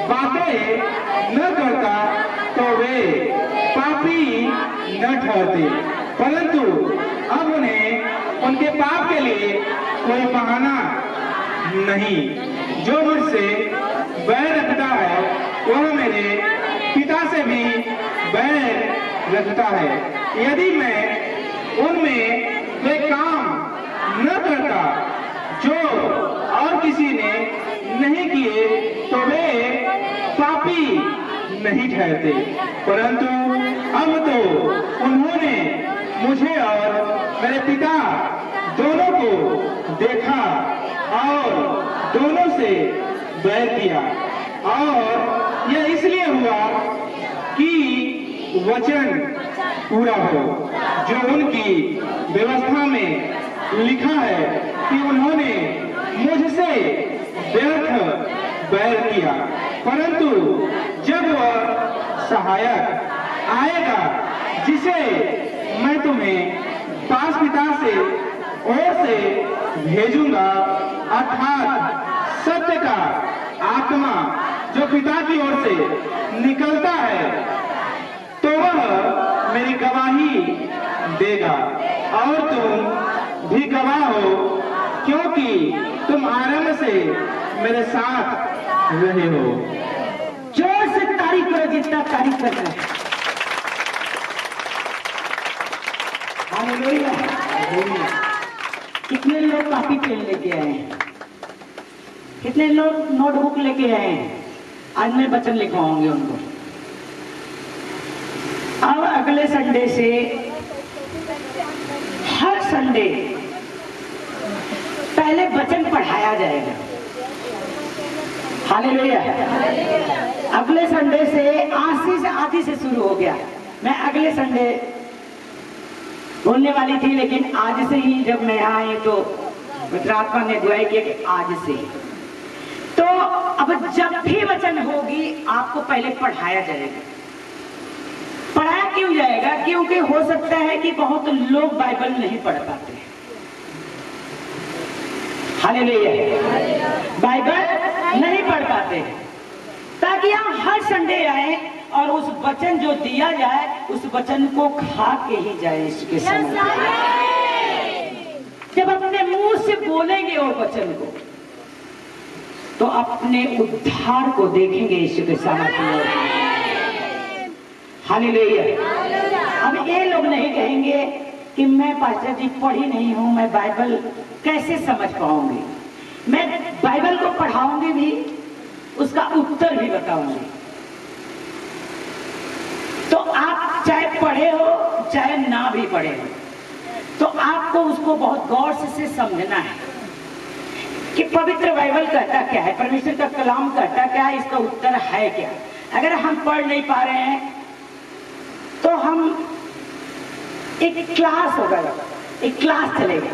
बातें न करता तो वे पापी न ठहरते, परंतु अब उन्हें उनके पाप के लिए कोई बहाना नहीं। जो मुझसे बैर रखता है वह मेरे पिता से भी बैर रखता है। यदि मैं उनमें वे काम न करता जो और किसी ने नहीं किए तो वे पापी नहीं ठहरते, परंतु अब तो उन्होंने मुझे और मेरे पिता दोनों को देखा और दोनों से बैर किया। और यह इसलिए हुआ कि वचन पूरा हो जो उनकी व्यवस्था में लिखा है कि उन्होंने मुझसे व्यर्थ बैर किया, परंतु जब वह सहायक आएगा जिसे मैं तुम्हें पास पिता से ओर से भेजूंगा, अर्थात सत्य का आत्मा जो पिता की ओर से निकलता है, तो वह मेरी गवाही देगा और तुम भी गवाह हो, क्योंकि तुम आरंभ से मेरे साथ रहे हो। जोर से तारीफ करो जितना तारीफ करना है। हालेलुया। कितने लोग कॉपी पेन लेके आए हैं? कितने लोग नोटबुक लेके आए हैं? आज मैं वचन लिखवाऊंगी उनको। अब अगले संडे से हर संडे पहले वचन पढ़ाया जाएगा। हालेलुया। अगले संडे से आदि से शुरू हो गया। मैं अगले संडे बोलने वाली थी, लेकिन आज से ही जब मैं आई तो पवित्र ने दुआई किया कि आज से। तो अब जब भी वचन होगी आपको पहले पढ़ाया जाएगा। पढ़ाया क्यों जाएगा? क्योंकि हो सकता है कि बहुत लोग बाइबल नहीं पढ़ पाते। हालेलुया। बाइबल नहीं पढ़ पाते, ताकि हम हर संडे आए और उस वचन जो दिया जाए उस वचन को खा के ही जाए। इसके समय जब अपने मुंह से बोलेंगे वो वचन को, तो अपने उद्धार को देखेंगे यीशु के सामर्थ्य। हालेलुया। अब ये लोग नहीं कहेंगे कि मैं पास्टर जी पढ़ी नहीं हूं, मैं बाइबल कैसे समझ पाऊंगी। मैं बाइबल को पढ़ाऊंगी भी, उसका उत्तर भी बताऊंगी। तो आप चाहे पढ़े हो चाहे ना भी पढ़े हो, तो आपको उसको बहुत गौर से समझना है कि पवित्र बाइबल कहता क्या है, परमेश्वर का कलाम कहता क्या है, इसका उत्तर है क्या। अगर हम पढ़ नहीं पा रहे हैं तो हम एक क्लास होगा, एक क्लास चलेगा।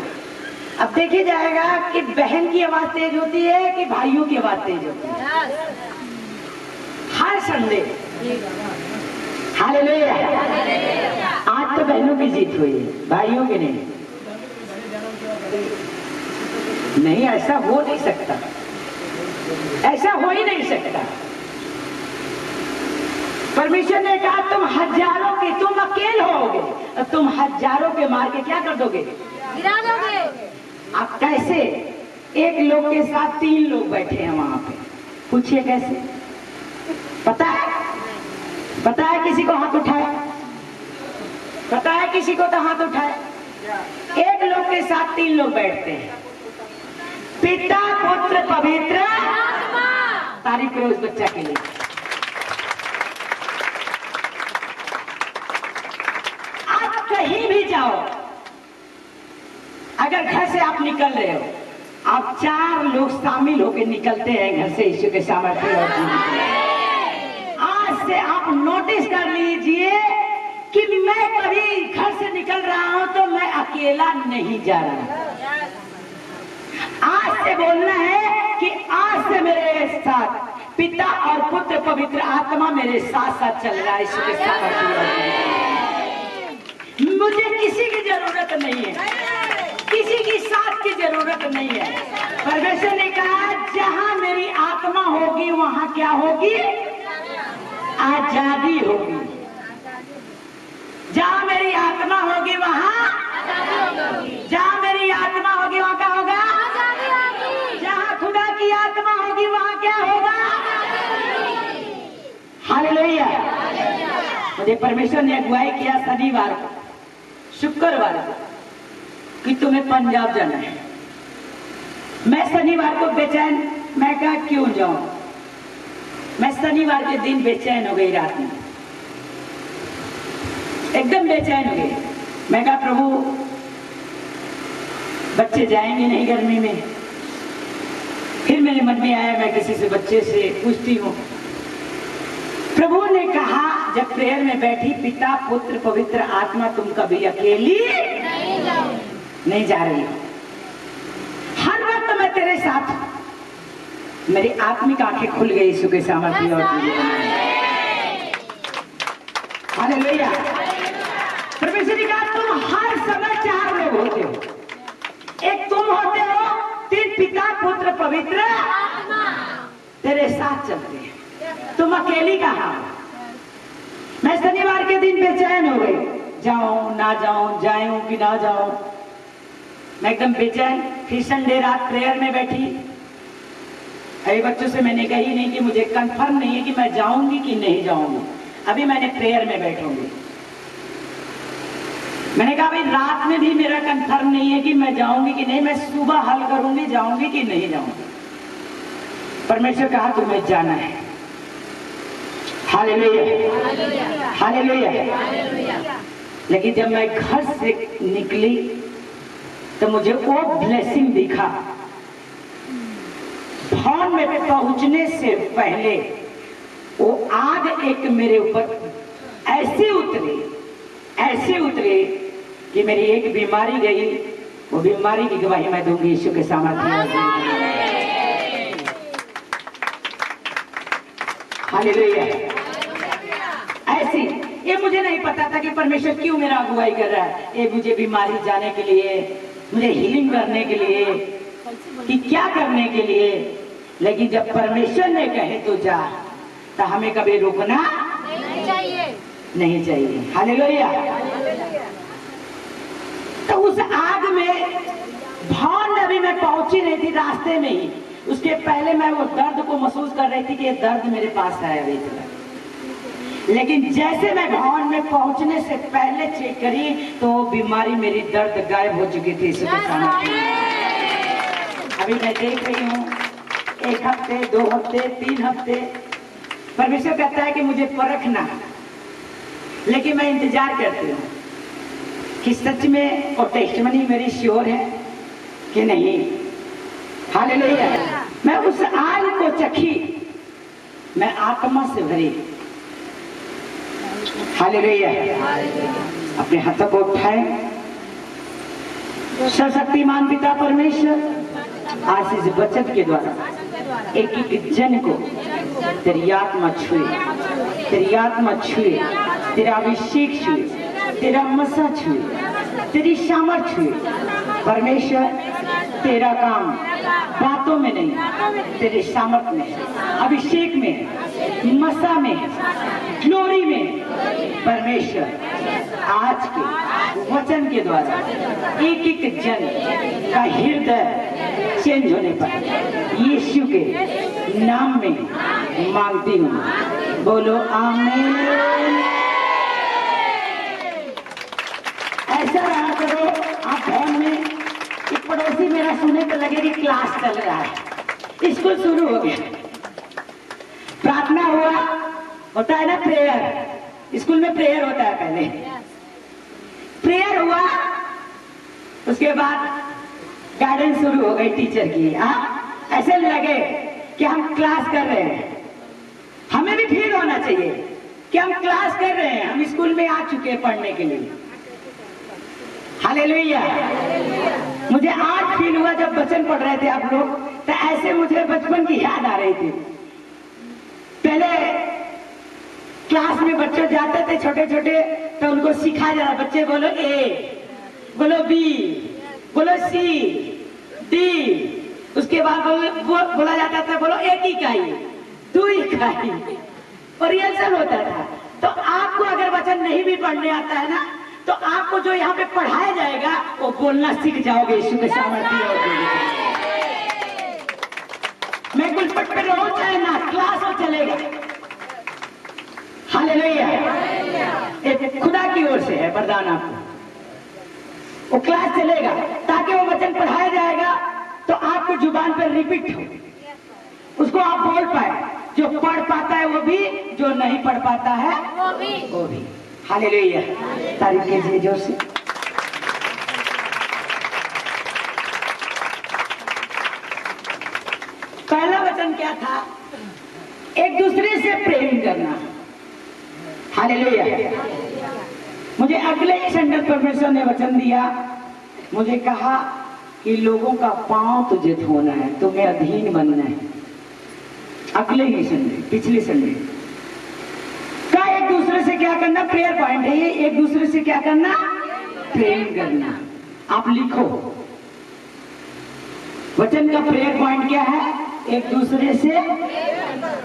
अब देखिए जाएगा कि बहन की आवाज तेज होती है कि भाइयों की आवाज तेज होती है हर संडे। हालेलुया। आज तो बहनों की जीत हुई है, भाइयों की नहीं। नहीं, ऐसा हो नहीं सकता, ऐसा हो ही नहीं सकता। परमेश्वर ने कहा तुम हजारों के, तुम अकेले होगे, तुम हजारों के मार के क्या कर दोगे? गिरा दोगे। आप कैसे? एक लोग के साथ 3 लोग बैठे हैं वहां पे, पूछिए कैसे? पता है? पता है किसी को हाथ उठाए? पता है किसी को तो हाथ उठाए? एक लोग के साथ 3 लोग बैठते हैं, पिता पुत्र पवित्र आत्मा। तारीफ करो उस बच्चा के लिए। आप कहीं भी जाओ, अगर घर से आप निकल रहे हो, आप 4 लोग शामिल होकर निकलते हैं घर से यीशु के सामर्थ्य और जीवन। आज से आप नोटिस कर लीजिए कि मैं कभी घर से निकल रहा हूं तो मैं अकेला नहीं जा रहा। आज से बोलना है कि आज से मेरे साथ पिता और पुत्र पवित्र आत्मा मेरे साथ साथ चल रहा है। इसके साथ मुझे किसी की जरूरत नहीं है, किसी की साथ की जरूरत नहीं है। परमेश्वर ने कहा जहां मेरी आत्मा होगी वहां क्या होगी? आजादी होगी। जहां मेरी आत्मा होगी वहां, जहां मेरी आत्मा होगी वहां क्या होगा? जहां खुदा की आत्मा होगी वहां क्या होगा? हालेलुया। मुझे परमेश्वर ने अगुवाई किया शनिवार को, शुक्रवार को, कि तुम्हें पंजाब जाना है। मैं शनिवार को बेचैन मैं कहा क्यों जाऊं? मैं शनिवार के दिन बेचैन हो गई, रात में एकदम बेचैन हो गई। मैं कहा प्रभु बच्चे जाएंगे नहीं गर्मी में। फिर मेरे मन में आया मैं किसी से बच्चे से पूछती हूँ। प्रभु ने कहा जब प्रेयर में बैठी, पिता पुत्र पवित्र आत्मा तुम कभी अकेली नहीं जा रही हो, हर वक्त मैं तेरे साथ हूं। मेरी आत्मिक आंखें खुल गई यीशु के सामर्थ्य और हालेलुया। परमेश्वर ने कहा तुम हर समय 4 लोग होते हो, एक तुम होते हो, 3 पिता पुत्र पवित्र तेरे साथ चलते हैं, तुम अकेली कहाँ हो? मैं शनिवार के दिन बेचैन हो गई, जाऊं ना जाऊं, जाऊं कि ना जाऊं, मैं एकदम बेचैन। फिर संडे रात प्रेयर में बैठी। अभी बच्चों से मैंने कही नहीं कि मुझे कंफर्म नहीं है कि मैं जाऊंगी कि नहीं जाऊंगी, अभी मैंने प्रेयर में बैठूंगी। मैंने कहा भाई रात में भी मेरा कंफर्म नहीं है कि मैं जाऊंगी कि नहीं, मैं सुबह हल करूंगी जाऊंगी कि नहीं जाऊंगी। परमेश्वर कहा तुम्हें जाना है। Hallelujah hallelujah. लेकिन जब मैं घर से निकली तो मुझे वो ब्लेसिंग दिखा। भवन में पहुंचने से पहले वो आग एक मेरे ऊपर ऐसे उतरे कि मेरी एक बीमारी गई। वो बीमारी की गवाही मैं दूंगी यीशु के सामर्थ्य। हालेलुया। ऐसी ये मुझे नहीं पता था कि परमेश्वर क्यों मेरा अगुवाई कर रहा है। ये मुझे बीमारी जाने के लिए, मुझे हीलिंग करने के लिए, कि क्या करने के लिए। लेकिन जब परमेश्वर ने कहे तो जा, तो हमें कभी रुकना नहीं चाहिए। हालेलुया। तो उस आग में भवन में अभी मैं पहुंची नहीं थी, रास्ते में ही उसके पहले मैं वो दर्द को महसूस कर रही थी कि ये दर्द मेरे पास है अभी तक। लेकिन जैसे मैं भवन में पहुंचने से पहले चेक करी तो बीमारी, मेरी दर्द गायब हो चुकी थी। अभी मैं देख रही हूँ 1 हफ्ते 2 हफ्ते 3 हफ्ते परमेश्वर कहता है कि मुझे परखना, लेकिन मैं इंतजार करती हूँ कि सच में और टेस्टमनी मेरी श्योर है कि नहीं। हालेलुया। मैं उस आग को चखी, मैं आत्मा से भरी। हालेलुया। अपने हाथों को उठाए। सर्वशक्तिमान पिता परमेश्वर आज इस वचन के द्वारा एक एक जन को तेरी आत्मा छुए, तेरी आत्मा छुए, तेरा अभिषेक छुए, तेरा मसा छुए, तेरी सामर्थ छुए। परमेश्वर तेरा काम बातों में नहीं, तेरे सामर्थ में, अभिषेक में, मसा में, ग्लोरी में। परमेश्वर आज के वचन के द्वारा एक एक जन का हृदय चेंज होने पर यीशु के नाम में मांगती हूँ। बोलो आमीन। ऐसा रहा करो आप भवन में कि पड़ोसी मेरा सुने तो लगे कि क्लास चल रहा है, स्कूल शुरू हो गया, प्रार्थना हुआ, होता है ना प्रेयर, स्कूल में प्रेयर होता है। पहले प्रेयर हुआ, उसके बाद गाइडेंस शुरू हो गई टीचर की। ऐसे लगे कि हम क्लास कर रहे हैं। हमें भी फील होना चाहिए कि हम क्लास कर रहे हैं, हम स्कूल में आ चुके हैं पढ़ने के लिए। हालेलुया। मुझे आज फील हुआ जब वचन पढ़ रहे थे आप लोग, तो ऐसे मुझे बचपन की याद आ रही थी। पहले क्लास में बच्चे जाते थे छोटे छोटे, तो उनको सिखाया जा रहा, बच्चे बोलो ए, बोलो बी, बोलो सी, डी। उसके बाद बोला जाता था बोलो 1 इकाई 2 इकाई, और रिहर्सल होता था। तो आपको अगर वचन नहीं भी पढ़ने आता है ना, तो आपको जो यहाँ पे पढ़ाया जाएगा वो बोलना सीख जाओगे यीशु के सामर्थ्य। मैं गुलपट पे रहो चाहे ना, क्लास हो चलेगा। हालेलुया। एक खुदा की ओर से है वरदान आपको, वो क्लास चलेगा ताकि वो वचन पढ़ाया जाएगा तो आपको जुबान पर रिपीट हो। उसको आप बोल पाए। जो पढ़ पाता है वो भी, जो नहीं पढ़ पाता है वो भी। हालेलुया, तारीफ कीजिए जोर से। पहला वचन क्या था? एक दूसरे से प्रेम करना। हालेलुया। मुझे अगले ही संडे परमेश्वर ने वचन दिया, मुझे कहा कि लोगों का पांव तुझे धोना है, तुम्हें अधीन बनना है। अगले ही संडे, पिछले संडे का एक दूसरे से क्या करना, प्रेयर पॉइंट है ये। एक दूसरे से क्या करना? प्रेम करना। आप लिखो, वचन का प्रेयर पॉइंट क्या है? एक दूसरे से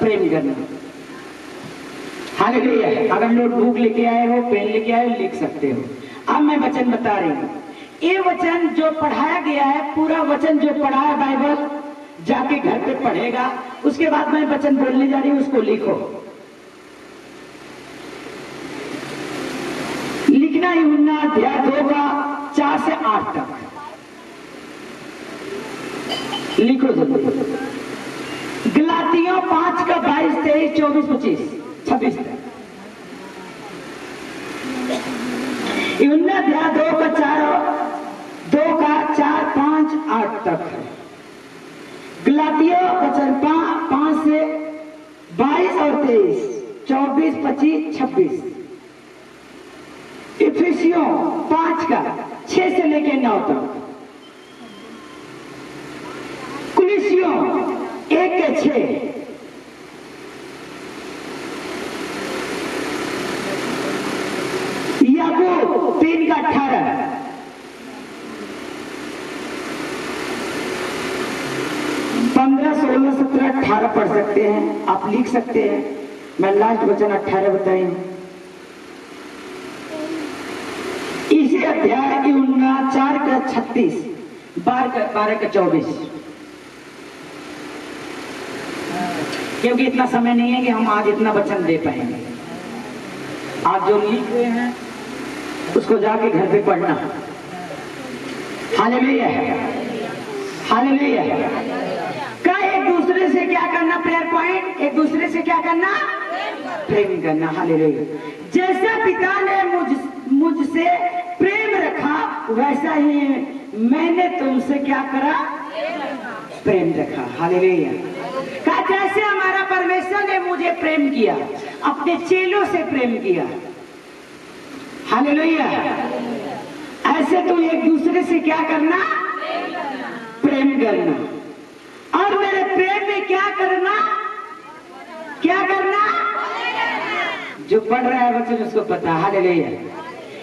प्रेम करना। हालेलुया। अगर लोग बुक लेके आए हो, पेन लेके आए हो, लिख सकते हो। अब मैं वचन बता रही हूँ। ये वचन जो पढ़ाया गया है, पूरा वचन जो पढ़ा है बाइबल, जाके घर पे पढ़ेगा। उसके बाद मैं वचन बोलने जा रही हूँ, उसको लिखो। लिखना यूहन्ना अध्याय 2 का 4 से 8 तक लिखो जल्दी। गलातियों 5 का 22, 23, 24, 25, 26 तक। यूहन्ना अध्याय 2 का 4, 5, 8 तक है। गलातियों वचन 5 से 22 और 23, 24, 25, 26। इफिसियों 5 का 6 से लेके 9 तक। कुलिसियों 1 के 6। याकूब 3 का 18। पंद्रह, 16, 17, 18 पढ़ सकते हैं, आप लिख सकते हैं। मैं लास्ट वचन 18 बताई। इसी अध्याय की 4 का 36, 12 का 24। क्योंकि इतना समय नहीं है कि हम आज इतना वचन दे पाएंगे। आप जो लिख रहे हैं उसको जाके घर पे पढ़ना। Hallelujah, hallelujah. का एक दूसरे से क्या करना? प्रेयर पॉइंट, एक दूसरे से क्या करना? प्रेम करना। हालेलुया। जैसा पिता ने मुझसे प्रेम रखा, वैसा ही मैंने तुमसे क्या करा? प्रेम रखा। हालेलुया। का जैसे हमारा परमेश्वर ने मुझे प्रेम किया, अपने चेलों से प्रेम किया। हालेलुया। ऐसे तुम एक दूसरे से क्या करना? प्रेम करना। और मेरे प्रेम में क्या करना? क्या करना? जो पढ़ रहा है बच्चे उसको पता। हालेलुया।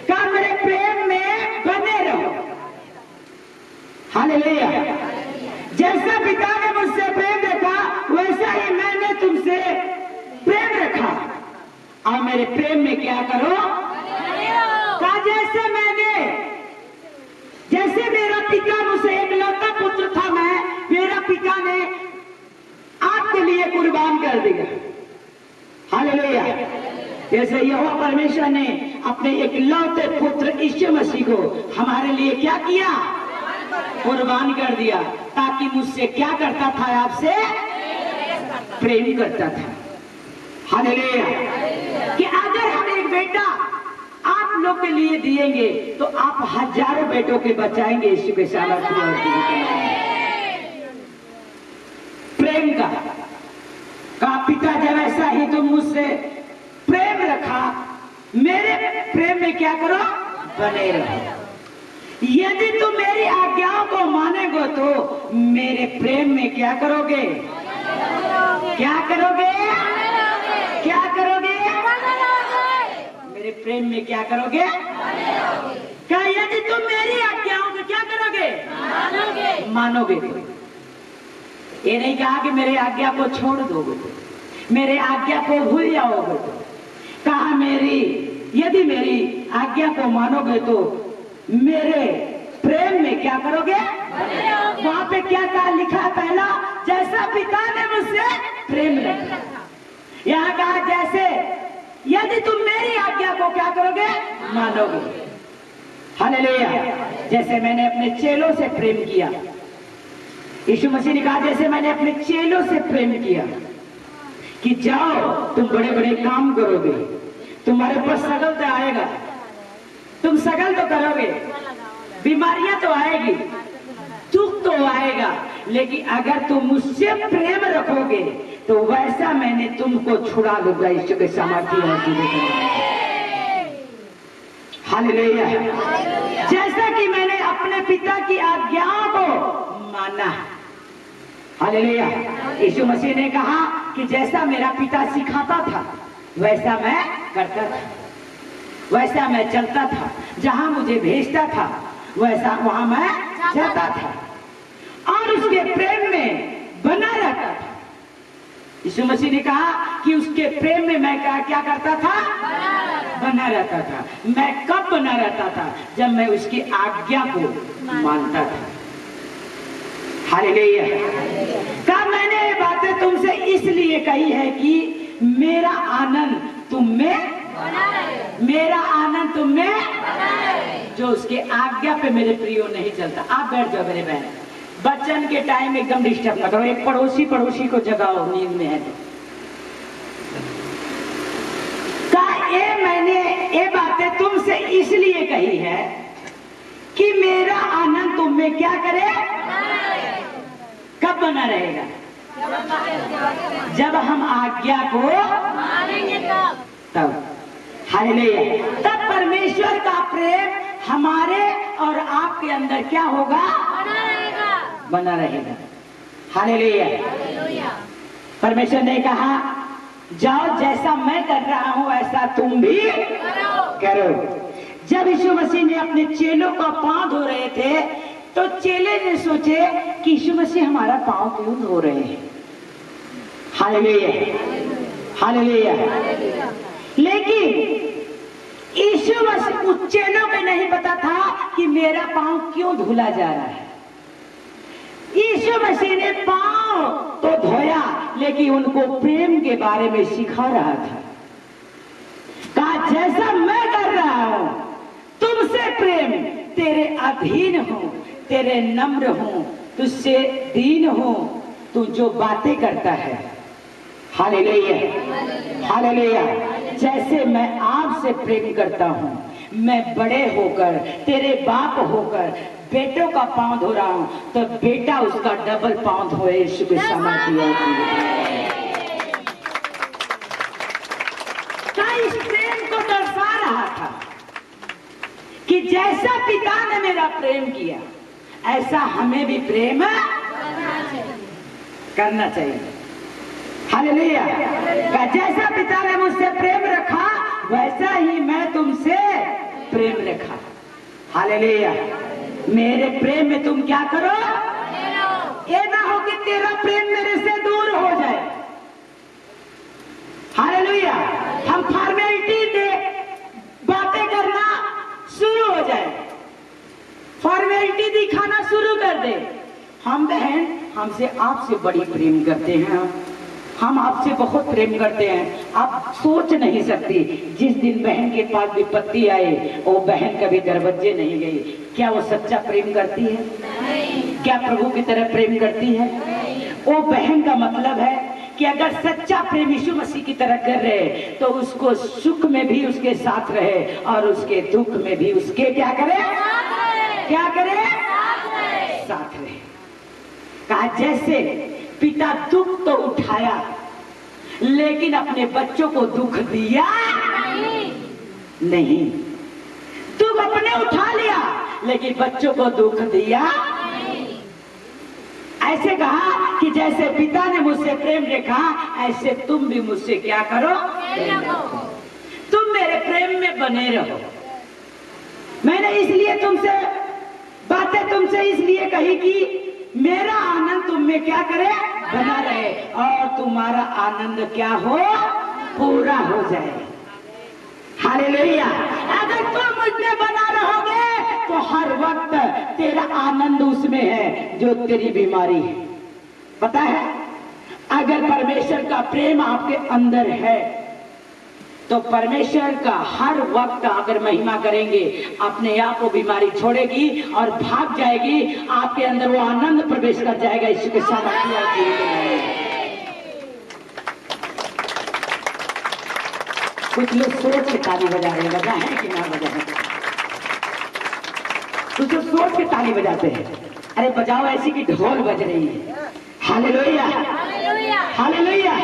का मेरे प्रेम में बने रहो। हालेलुया। जैसा पिता ने मुझसे प्रेम रखा, वैसा ही मैंने तुमसे प्रेम रखा। और मेरे प्रेम में क्या करो? का जैसे मेरा पिता मुझसे एकलौता पुत्र था, मेरा पिता ने आपके लिए कुर्बान कर दिया। हालेलुया। जैसे यहोवा परमेश्वर ने अपने एकलौते पुत्र यीशु मसीह को हमारे लिए क्या किया? कुर्बान कर दिया, ताकि मुझसे क्या करता था? आपसे प्रेम करता था। हालेलुया। कि अगर हम एक बेटा आप लोग के लिए दिएंगे तो आप हजारों बेटों के बचाएंगे। यीशु के सामर्थ प्रेम का पिता जब ऐसा ही तुम मुझसे प्रेम रखा, मेरे प्रेम में क्या करो? बने रहो। यदि तुम मेरी आज्ञाओं को मानेगो तो मेरे प्रेम में क्या करोगे? क्या करोगे? क्या करोगे? मेरे प्रेम में क्या करोगे? क्या यदि तुम मेरी आज्ञाओं को क्या करोगे? मानोगे। ये नहीं कहा कि मेरे आज्ञा को छोड़ दोगे, मेरे आज्ञा को भूल जाओगे। कहा यदि मेरी आज्ञा को मानोगे तो मेरे प्रेम में क्या करोगे? वहां पे क्या कहा? लिखा पहला, जैसा पिता ने मुझसे प्रेम रखा। यहाँ कहा जैसे, यदि तुम मेरी आज्ञा को क्या करोगे? मानोगे। हालेलुया। जैसे मैंने अपने चेलों से प्रेम किया। यीशु मसीह ने कहा जैसे मैंने अपने चेलों से प्रेम किया कि जाओ तुम बड़े बड़े काम करोगे, तुम्हारे पास सगल तो आएगा, तुम सगल तो करोगे, बीमारियां तो आएगी, दुख तो आएगा, लेकिन अगर तुम मुझसे प्रेम रखोगे तो वैसा मैंने तुमको छुड़ा लूंगा। ईश्वर के सामर्थ्य हालेलुया। जैसा कि मैंने अपने पिता की आज्ञाओं को माना। हालेलुया। यीशु मसीह ने कहा कि जैसा मेरा पिता सिखाता था वैसा मैं करता था, वैसा मैं चलता था, जहां मुझे भेजता था वैसा वहां मैं जाता था और उसके प्रेम में बना रहता था। यीशु मसीह ने कहा कि उसके प्रेम में मैं क्या करता था? बना रहता था। मैं कब बना रहता था? जब मैं उसकी आज्ञा को मानता था। हालेलुया। कब मैंने ये बातें तुमसे इसलिए कही है कि मेरा आनंद तुम में, मेरा आनंद तुम में, जो उसके आज्ञा पे मेरे प्रियो नहीं चलता। आप बैठ जाओ मेरे बहन, बच्चन के टाइम एकदम डिस्टर्ब ना करो। एक पड़ोसी को जगाओ, नींद में है तो मैंने ये बातें तुमसे इसलिए कही है कि मेरा आनंद तुम में क्या करे? कब बना रहेगा? जब हम आज्ञा को मानेंगे तब। हालेलुया। तब परमेश्वर का प्रेम हमारे और आपके अंदर क्या होगा? बना रहेगा। हालेलुया। परमेश्वर ने कहा जाओ जैसा मैं कर रहा हूं वैसा तुम भी करो। जब यीशु मसीह ने अपने चेलों का पांव धो रहे थे तो चेले ने सोचे कि यीशु मसीह हमारा पांव क्यों धो रहे हैं। हालेलुया। हालेलुया। लेकिन यीशु मसीह उस चेलों को नहीं पता था कि मेरा पांव क्यों धुला जा रहा है। यीशु मसीह ने पांव तो धोया लेकिन उनको प्रेम के बारे में सिखा रहा था। कहा जैसा मैं कर रहा हूं तुमसे प्रेम, तेरे अधीन हूं, तेरे नम्र हूं, तुझसे दीन हूं, तू जो बातें करता है। हालेलुया। हालेलुया। जैसे मैं आपसे प्रेम करता हूं, मैं बड़े होकर तेरे बाप होकर बेटों का पांव धो रहा हूं तो बेटा उसका डबल पांव धोए। यीशु के सामर्थ्य इस प्रेम को दर्शा रहा था कि जैसा पिता ने मेरा प्रेम किया ऐसा हमें भी प्रेम करना चाहिए। हालेलुया। जैसा पिता ने मुझसे प्रेम रखा वैसा ही मैं तुमसे प्रेम रखा। हालेलुया। मेरे प्रेम में तुम क्या करो? ये ना हो कि तेरा प्रेम मेरे से दूर हो जाए। हालेलुया। हम फॉर्मेलिटी दे बातें करना शुरू हो जाए, फॉर्मेलिटी दिखाना शुरू कर दे। हम बहन हमसे आपसे बड़ी प्रेम करते हैं, हम आपसे बहुत प्रेम करते हैं। आप सोच नहीं सकती जिस दिन बहन के पास विपत्ति आए वो बहन कभी दरवाजे नहीं गई। क्या वो सच्चा प्रेम करती है? नहीं। क्या प्रभु की तरह प्रेम करती है? नहीं। वो बहन का मतलब है कि अगर सच्चा प्रेम यीशु मसीह की तरह कर रहे तो उसको सुख में भी उसके साथ रहे और उसके दुख में भी उसके क्या करे? क्या करे? साथ रहे। कहा जैसे पिता दुख तो उठाया लेकिन अपने बच्चों को दुख दिया नहीं। दुख अपने उठा लिया लेकिन बच्चों को दुख दिया नहीं। ऐसे कहा कि जैसे पिता ने मुझसे प्रेम रखा ऐसे तुम भी मुझसे क्या करो? तुम मेरे प्रेम में बने रहो। मैंने इसलिए तुमसे बातें तुमसे इसलिए कही कि मेरा आनंद तुम में क्या करे? बना रहे और तुम्हारा आनंद क्या हो? पूरा हो जाए। हालेलुया। अगर तुम मुझ में बना रहोगे तो हर वक्त तेरा आनंद उसमें है जो तेरी बीमारी है। पता है अगर परमेश्वर का प्रेम आपके अंदर है तो परमेश्वर का हर वक्त अगर महिमा करेंगे, अपने आप वो बीमारी छोड़ेगी और भाग जाएगी, आपके अंदर वो आनंद प्रवेश कर जाएगा। यीशु के सामर्थ्य और जीवित रहेंगे। कुछ लोग सोच के ताली बजा रहे हैं, बजा है कि ना बजा है? कुछ लोग सोच के ताली बजाते हैं। अरे बजाओ ऐसी कि ढोल बज रही है। Hallelujah, hallelujah.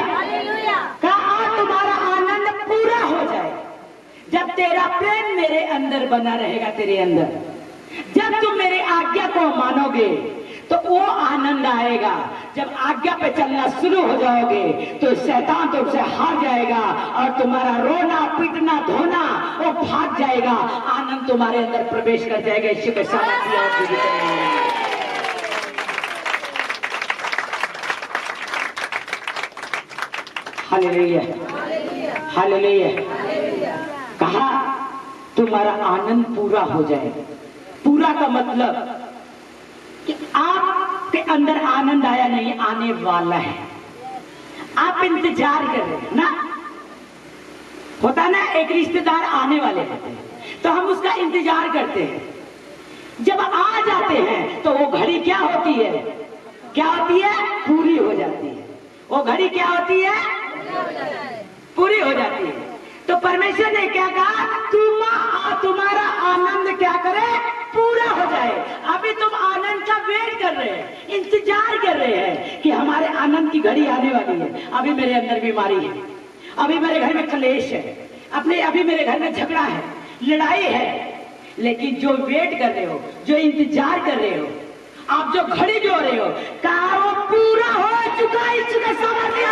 कहा तुम्हारा आनंद पूरा हो जाए जब तेरा प्रेम मेरे अंदर बना रहेगा। तेरे अंदर जब तुम मेरे आज्ञा को मानोगे तो वो आनंद आएगा। जब आज्ञा पे चलना शुरू हो जाओगे तो शैतान तुमसे हार जाएगा और तुम्हारा रोना पीटना धोना वो भाग जाएगा। आनंद तुम्हारे अंदर प्रवेश कर जाएगा। यीशु के सामर्थ्य और जीवित रहेंगे। Hallelujah, hallelujah. कहा तुम्हारा आनंद पूरा हो जाए। पूरा का मतलब कि आपके अंदर आनंद आया नहीं, आने वाला है। आप इंतजार कर रहे हैं ना, होता ना, एक रिश्तेदार आने वाले होते हैं तो हम उसका इंतजार करते हैं। जब आ जाते हैं तो वो घड़ी क्या होती है? क्या होती है? पूरी हो जाती है। वो घड़ी क्या होती है? पूरी हो जाती है। तो परमेश्वर ने क्या कहा? तुम्हारा आनंद क्या करे? पूरा हो जाए। अभी तुम आनंद का वेट कर रहे हैं, इंतजार कर रहे हैं कि हमारे आनंद की घड़ी आने वाली है। अभी मेरे अंदर बीमारी है, अभी मेरे घर में क्लेश है, अभी मेरे घर में झगड़ा है, लड़ाई है। लेकिन जो वेट कर रहे हो, जो इंतजार कर रहे हो, आप जो घड़ी जो रहे हो, कहा वो पूरा हो चुका है। इसके सामर्थ्य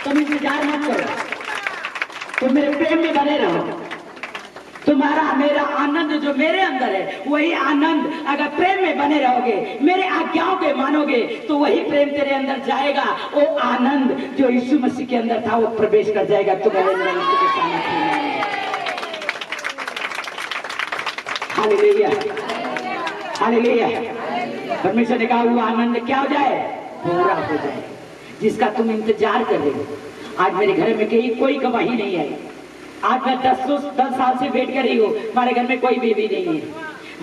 तुम इंतजार मत करो, तुम मेरे प्रेम में बने रहो। तुम्हारा मेरा आनंद जो मेरे अंदर है वही आनंद, अगर प्रेम में बने रहोगे, मेरे आज्ञाओं के मानोगे तो वही प्रेम तेरे अंदर जाएगा। वो आनंद जो यीशु मसीह के अंदर था वो प्रवेश कर जाएगा तुम्हारे अंदर। यीशु के सामने हालेलुया, हालेलुया। परमेश्वर ने कहा वो आनंद क्या हो जाए? पूरा हो जाए, जिसका तुम इंतजार कर रहे हो। आज मेरे घर में कोई गवाही नहीं आई। आज मैं 10 साल से वेट कर रही हूँ, हमारे घर में कोई बेबी नहीं है।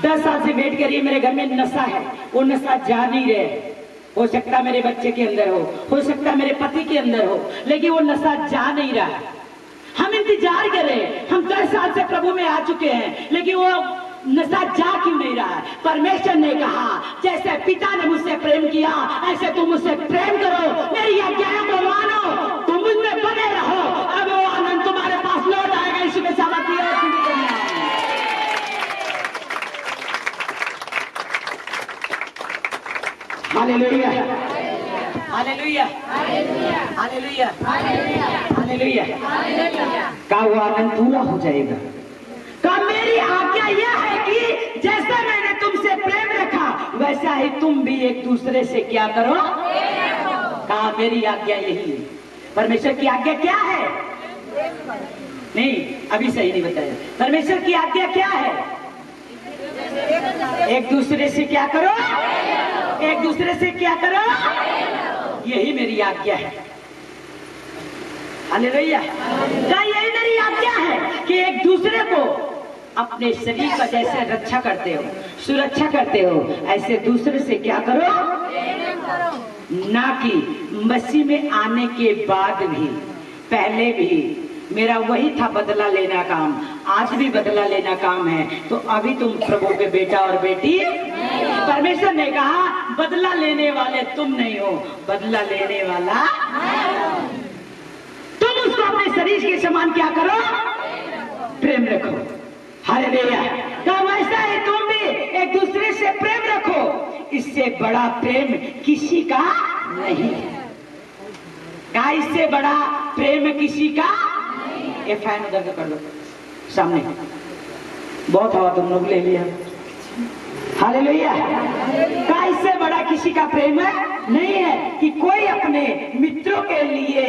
10 साल से वेट कर रही है। मेरे घर में नशा है, वो नशा जा नहीं रहे। हो सकता मेरे बच्चे के अंदर हो सकता मेरे पति के अंदर हो, लेकिन वो नशा जा नहीं रहा। हम इंतजार कर रहे हैं। हम 10 साल से प्रभु में आ चुके हैं, लेकिन वो नशा जा क्यों नहीं रहा है? परमेश्वर ने कहा जैसे पिता ने मुझसे प्रेम किया ऐसे तुम मुझसे प्रेम करो, मेरी आज्ञाओं को मानो, तुम मुझमें बने रहो। अब वो आनंद तुम्हारे पास लौट आएगा। यीशु के सामर्थ्य और जीवित रहेंगे। Hallelujah, hallelujah, hallelujah, hallelujah. का वो आनंद पूरा हो जाएगा। का मेरी आज्ञा यह है कि जैसा मैंने तुमसे प्रेम रखा वैसा ही तुम भी एक दूसरे से क्या करो? कहा मेरी आज्ञा यही है। परमेश्वर की आज्ञा क्या है? नहीं, अभी सही नहीं बताया। परमेश्वर की आज्ञा क्या है? एक दूसरे से क्या करो? एक दूसरे से क्या करो? यही मेरी आज्ञा है। हालेलुया। क्या यही मेरी आज्ञा है कि एक दूसरे को अपने शरीर का जैसे रक्षा करते हो, सुरक्षा करते हो, ऐसे दूसरे से क्या करो? ना कि मसीह में आने के बाद भी, पहले भी मेरा वही था बदला लेना काम, आज भी बदला लेना काम है। तो अभी तुम प्रभु के बेटा और बेटी। परमेश्वर ने कहा बदला लेने वाले तुम नहीं हो, बदला लेने वाला तुम। उसको अपने शरीर के समान क्या करो? प्रेम रखो। हालेलुया। तो वैसा ही तुम भी एक दूसरे से प्रेम रखो। इससे बड़ा प्रेम किसी का नहीं है। क्या इससे बड़ा प्रेम किसी का? ये फैन उधर कर लो सामने, बहुत हवा तुम लोग ले लिया। हालेलुया। क्या इससे बड़ा किसी का प्रेम है? नहीं है कि कोई अपने मित्रों के लिए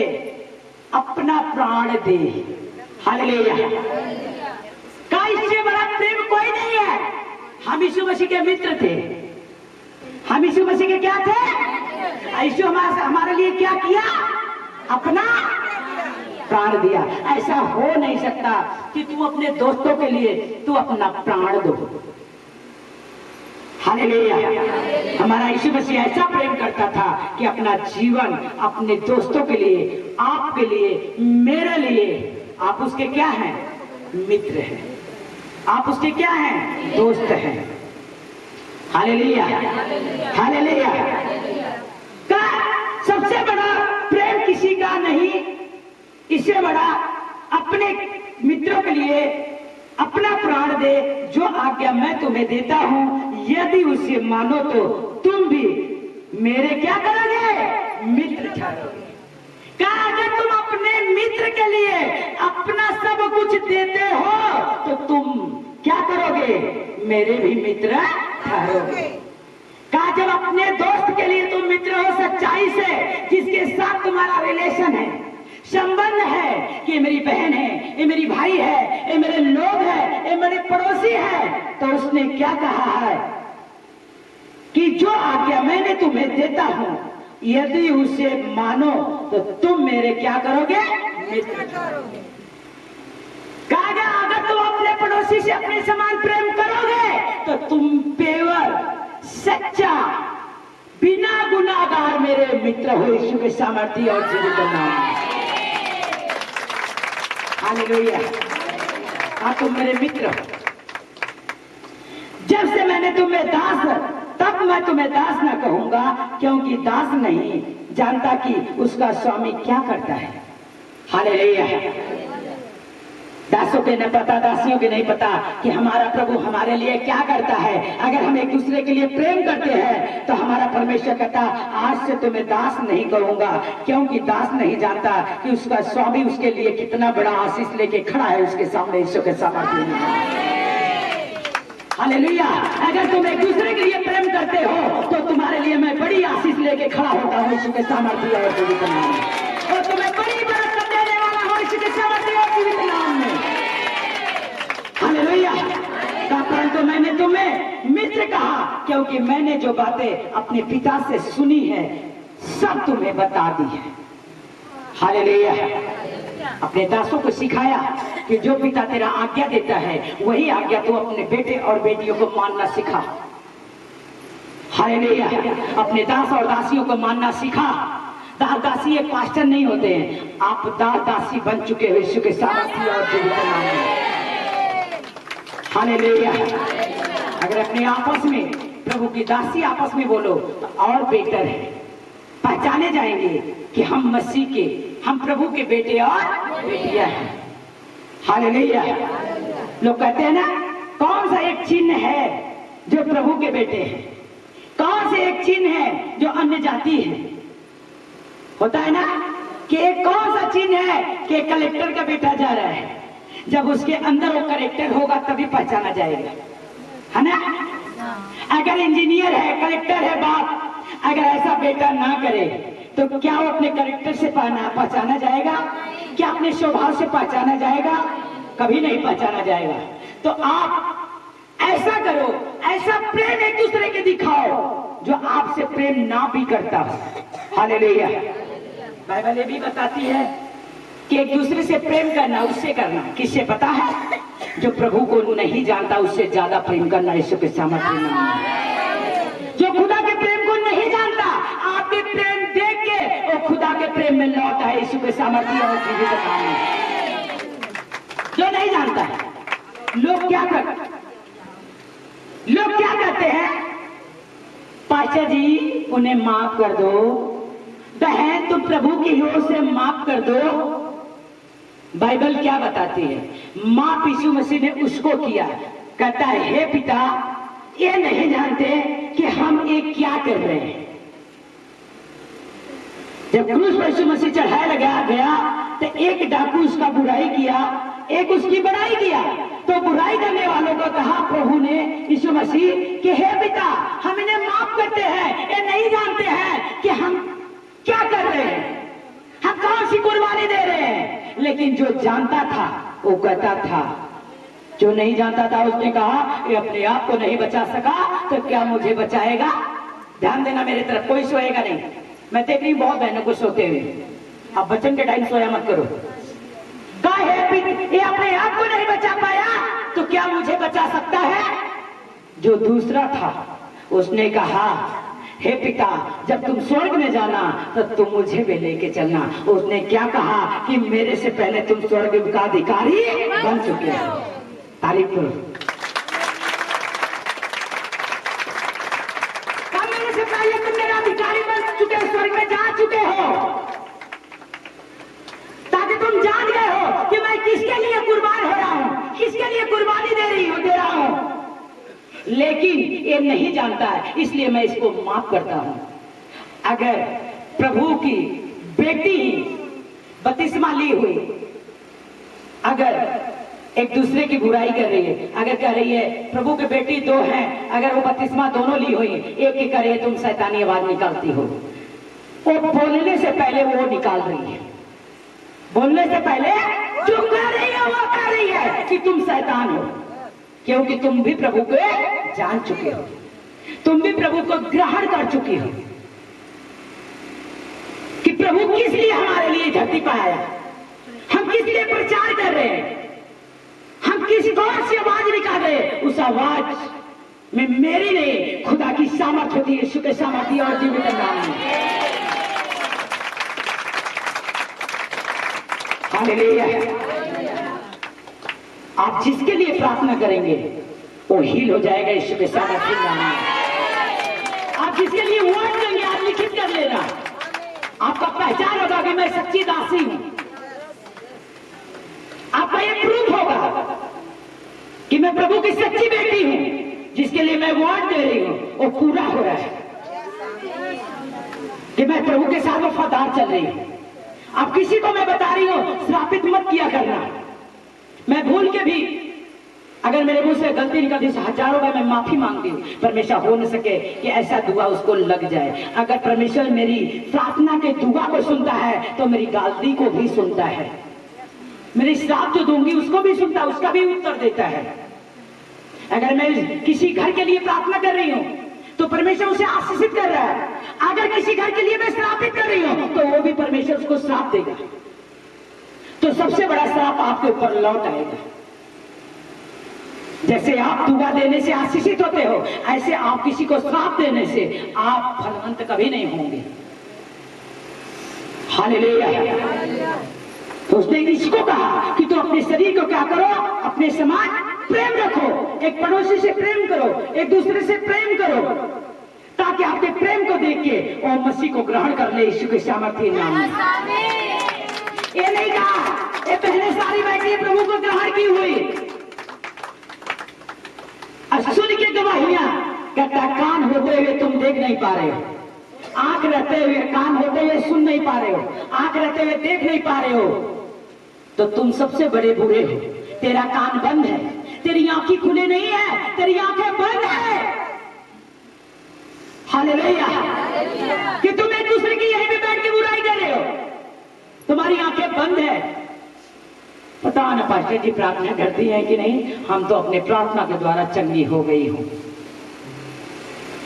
अपना प्राण दे। हालेलुया। का इससे बड़ा प्रेम कोई नहीं है। हम यीशु मसीह के मित्र थे। हम यीशु मसीह के क्या थे? यीशु हमारे लिए क्या किया? अपना प्राण दिया। ऐसा हो नहीं सकता कि तू अपने दोस्तों के लिए तू अपना प्राण दो। हालेलुया। हमारा यीशु मसीह ऐसा प्रेम करता था कि अपना जीवन अपने दोस्तों के लिए, आपके लिए, मेरे लिए। आप उसके क्या हैं? मित्र हैं। आप उसके क्या हैं? दोस्त हैं। Hallelujah, hallelujah. का सबसे बड़ा प्रेम किसी का नहीं, इससे बड़ा अपने मित्रों के लिए अपना प्राण दे। जो आज्ञा मैं तुम्हें देता हूं, यदि उसे मानो तो तुम भी मेरे क्या करोगे? मित्र ठहरोगे। कहा अगर तुम अपने मित्र के लिए अपना सब कुछ देते हो तो तुम क्या करोगे? मेरे भी मित्र ठहरोगे। कहा जब अपने दोस्त के लिए तुम मित्र हो सच्चाई से, जिसके साथ तुम्हारा रिलेशन है, संबंध है कि ये मेरी बहन है, ये मेरी भाई है, ये मेरे लोग है, ये मेरे पड़ोसी है, तो उसने क्या कहा है कि जो आज्ञा मैंने तुम्हें देता हूं, यदि उसे मानो तो तुम मेरे क्या करोगे? मित्र करोगे। कहा गया अगर तुम अपने पड़ोसी से अपने समान प्रेम करोगे तो तुम पेवर, सच्चा, बिना गुनाहगार मेरे मित्र हो। यीशु के सामर्थ्य और जीवित नाम में। हालेलुया। हाँ, तुम मेरे मित्र हो। जब से मैंने तुम्हें दास, तब मैं तुम्हें दास ना कहूंगा, क्योंकि दास नहीं जानता कि उसका स्वामी क्या करता है। हालेलुया। दासों के न पता, दासियों के नहीं पता कि हमारा प्रभु हमारे लिए क्या करता है। अगर हम एक दूसरे के लिए प्रेम करते हैं तो हमारा परमेश्वर कहता आज से तुम्हें दास नहीं कहूंगा, क्योंकि दास नहीं जानता कि उसका स्वामी उसके लिए कितना बड़ा आशीष लेके खड़ा है उसके सामने। ईश्वर के सामर्थ्य में। हालेलुया। अगर तुम एक दूसरे के लिए प्रेम करते हो तो तुम्हारे लिए मैं बड़ी आशीष लेके खड़ा होता हूँ। ईश्वर के सामर्थ्य और जीवित नाम में। और तुम्हें बड़ी बरकत देने वाला हूँ ईश्वर के सामर्थ्य और जीवित नाम में। हालेलुया। परंतु मैंने तुम्हें मित्र कहा, क्योंकि मैंने जो बातें अपने पिता से सुनी है सब तुम्हें बता दी है। हालेलुया। अपने दासों को सिखाया कि जो पिता तेरा आज्ञा देता है वही आज्ञा तू अपने बेटे और बेटियों को मानना सिखा। हालेलुया। अपने दास और दासियों को मानना सिखा। दास दासी एक पास्टर नहीं होते हैं, आप दास दासी बन चुके हो यीशु के सामर्थ्य और जीवित नाम में। हालेलुया। अगर अपने आपस में प्रभु की दासी आपस में बोलो तो और बेहतर है। पहचाने जाएंगे कि हम मसीह के, हम प्रभु के बेटे और बेटियां हैं। हालेलुया। लोग कहते हैं ना, कौन सा एक चिन्ह है जो प्रभु के बेटे हैं? कौन से एक चिन्ह है जो अन्य जाति है? होता है ना कि एक कौन सा चिन्ह है कि कलेक्टर का बेटा जा रहा है, जब उसके अंदर वो करेक्टर होगा तभी पहचाना जाएगा, है ना? अगर इंजीनियर है, कलेक्टर है बाप, अगर ऐसा बेटा ना करे तो क्या वो अपने करेक्टर से पहचाना जाएगा? क्या अपने स्वभाव से पहचाना जाएगा? कभी नहीं पहचाना जाएगा। तो आप ऐसा करो, ऐसा प्रेम एक दूसरे के दिखाओ जो आपसे प्रेम ना भी करता हो। हालेलुया। बाइबल ये भी बताती है कि एक दूसरे से प्रेम करना, उससे करना, किससे पता है? जो प्रभु को नहीं जानता उससे ज्यादा प्रेम करना। यीशु के सामर्थ्य में। जो खुदा के प्रेम को नहीं जानता, आपके प्रेम देख के वो खुदा के प्रेम में लौटा है। यीशु के सामर्थ्य और जीवित नाम में। जो नहीं जानता है, लोग क्या करते हैं? पाचा जी उन्हें माफ कर दो, बहन तुम प्रभु की ओर से माफ कर दो। बाइबल क्या बताती है? माफ यीशु मसीह ने उसको किया। कहता है हे पिता, ये नहीं जानते कि हम ये क्या कर रहे हैं। जब क्रूस पर यीशु मसीह चढ़ाया लगाया गया तो एक डाकू उसका बुराई किया, एक उसकी बड़ाई किया। तो बुराई करने वालों को कहा प्रभु ने, यीशु मसीह, कि हे पिता हम इन्हें माफ करते हैं, ये नहीं जानते हैं कि हम क्या कर रहे हैं, हम कौन सी कुर्बानी दे रहे हैं। लेकिन जो जानता था वो कहता था, जो नहीं जानता था उसने कहा ये अपने आप को नहीं बचा सका तो क्या मुझे बचाएगा? ध्यान देना मेरी तरफ, कोई सोएगा नहीं। मैं देख रही हूँ बहुत बहनों को सोते हुए। अब बच्चन के टाइम सोया मत करो। ये अपने आप को नहीं बचा पाया तो क्या मुझे बचा सकता है? जो दूसरा था उसने कहा, हे पिता, जब तुम स्वर्ग में जाना तो तुम मुझे भी लेके चलना। उसने क्या कहा कि मेरे से पहले तुम स्वर्ग का अधिकारी बन चुके हो। तारीफ करो। मेरे से पहले तुम मेरा अधिकारी बन चुके हो, स्वर्ग में जा चुके हो, ताकि तुम जान गए हो कि मैं किसके लिए कुर्बान हो रहा हूं, किसके लिए कुर्बानी दे रहा हूं। लेकिन ये नहीं जानता है, इसलिए मैं इसको माफ करता हूं। अगर प्रभु की बेटी बपतिस्मा ली हुई अगर एक दूसरे की बुराई कर रही है, अगर कह रही है प्रभु की बेटी दो हैं, अगर वो बपतिस्मा दोनों ली हुई, एक ही कर रही है, तुम शैतानी आवाज निकालती हो, वो बोलने से पहले वो निकाल रही है, बोलने से पहले जो कह रही है वो कह रही है कि तुम शैतान हो, क्योंकि तुम भी प्रभु को जान चुके हो, तुम भी प्रभु को ग्रहण कर चुकी हो कि प्रभु किस लिए हमारे लिए धरती पर आया, हम किस लिए प्रचार कर रहे हैं, हम किस दौर से आवाज निकाल रहे हैं। उस आवाज में मेरी नहीं, खुदा की सामर्थ होती है, यीशु के सामर्थ्य और जीवित नाम में। हालेलुया। आप जिसके लिए प्रार्थना करेंगे वो हील हो जाएगा, यीशु के सामर्थ्य नाम में। आप जिसके लिए वोट देंगे, आप लिखित कर लेना, आपका पहचान होगा कि मैं सच्ची दासी हूं, आपका ये प्रूफ होगा कि मैं प्रभु की सच्ची बेटी हूं। जिसके लिए मैं वोट दे रही हूं वो पूरा हो रहा है कि मैं प्रभु के साथ वफादार चल रही हूं। अब किसी को मैं बता रही हूं, श्रापित मत किया करना। मैं भूल के भी अगर मेरे मुंह से गलती निकलती, हजारों बार मैं माफी मांगती हूँ। परमेश्वर हो न सके कि ऐसा दुआ उसको लग जाए। अगर परमेश्वर मेरी प्रार्थना के दुआ को सुनता है तो मेरी गाली को भी सुनता है, मेरी श्राप जो दूंगी उसको भी सुनता है, उसका भी उत्तर देता है। अगर मैं किसी घर के लिए प्रार्थना कर रही हूँ तो परमेश्वर उसे आशीषित कर रहा है। अगर किसी घर के लिए मैं श्रापित कर रही हूँ तो वो भी परमेश्वर उसको श्राप देगा। तो सबसे बड़ा श्राप आपके ऊपर लौट आएगा। जैसे आप दुआ देने से आशीषित होते हो, ऐसे आप किसी को श्राप देने से आप फलवंत कभी नहीं होंगे। हालेलुया। तो उसने इसको कहा कि तुम अपने शरीर को क्या करो, अपने समान प्रेम रखो, एक पड़ोसी से प्रेम करो, एक दूसरे से प्रेम करो, ताकि आपके प्रेम को देख के और मसीह को ग्रहण कर ले, यीशु के सामर्थ्य नाम में। ये नहीं कहा ये पहले सारी बैठी प्रभु को ग्रहण की हुई, सुन के गवाहियां, कहता कान होते हुए तुम देख नहीं पा रहे हो, आंख रहते हुए कान होते हुए सुन नहीं पा रहे हो, आंख रहते हुए देख नहीं पा रहे हो, तो तुम सबसे बड़े बुरे हो। तेरा कान बंद है, तेरी आंखें खुले नहीं है, तेरी आंखें बंद है। हालेलुया। कि तुम एक दूसरे की यहीं पे बैठ के बुराई कर रहे हो, तुम्हारी आंखें बंद है। पता ना पास्टर जी प्रार्थना करती है कि नहीं, हम तो अपने प्रार्थना के द्वारा चंगी हो गई हूं।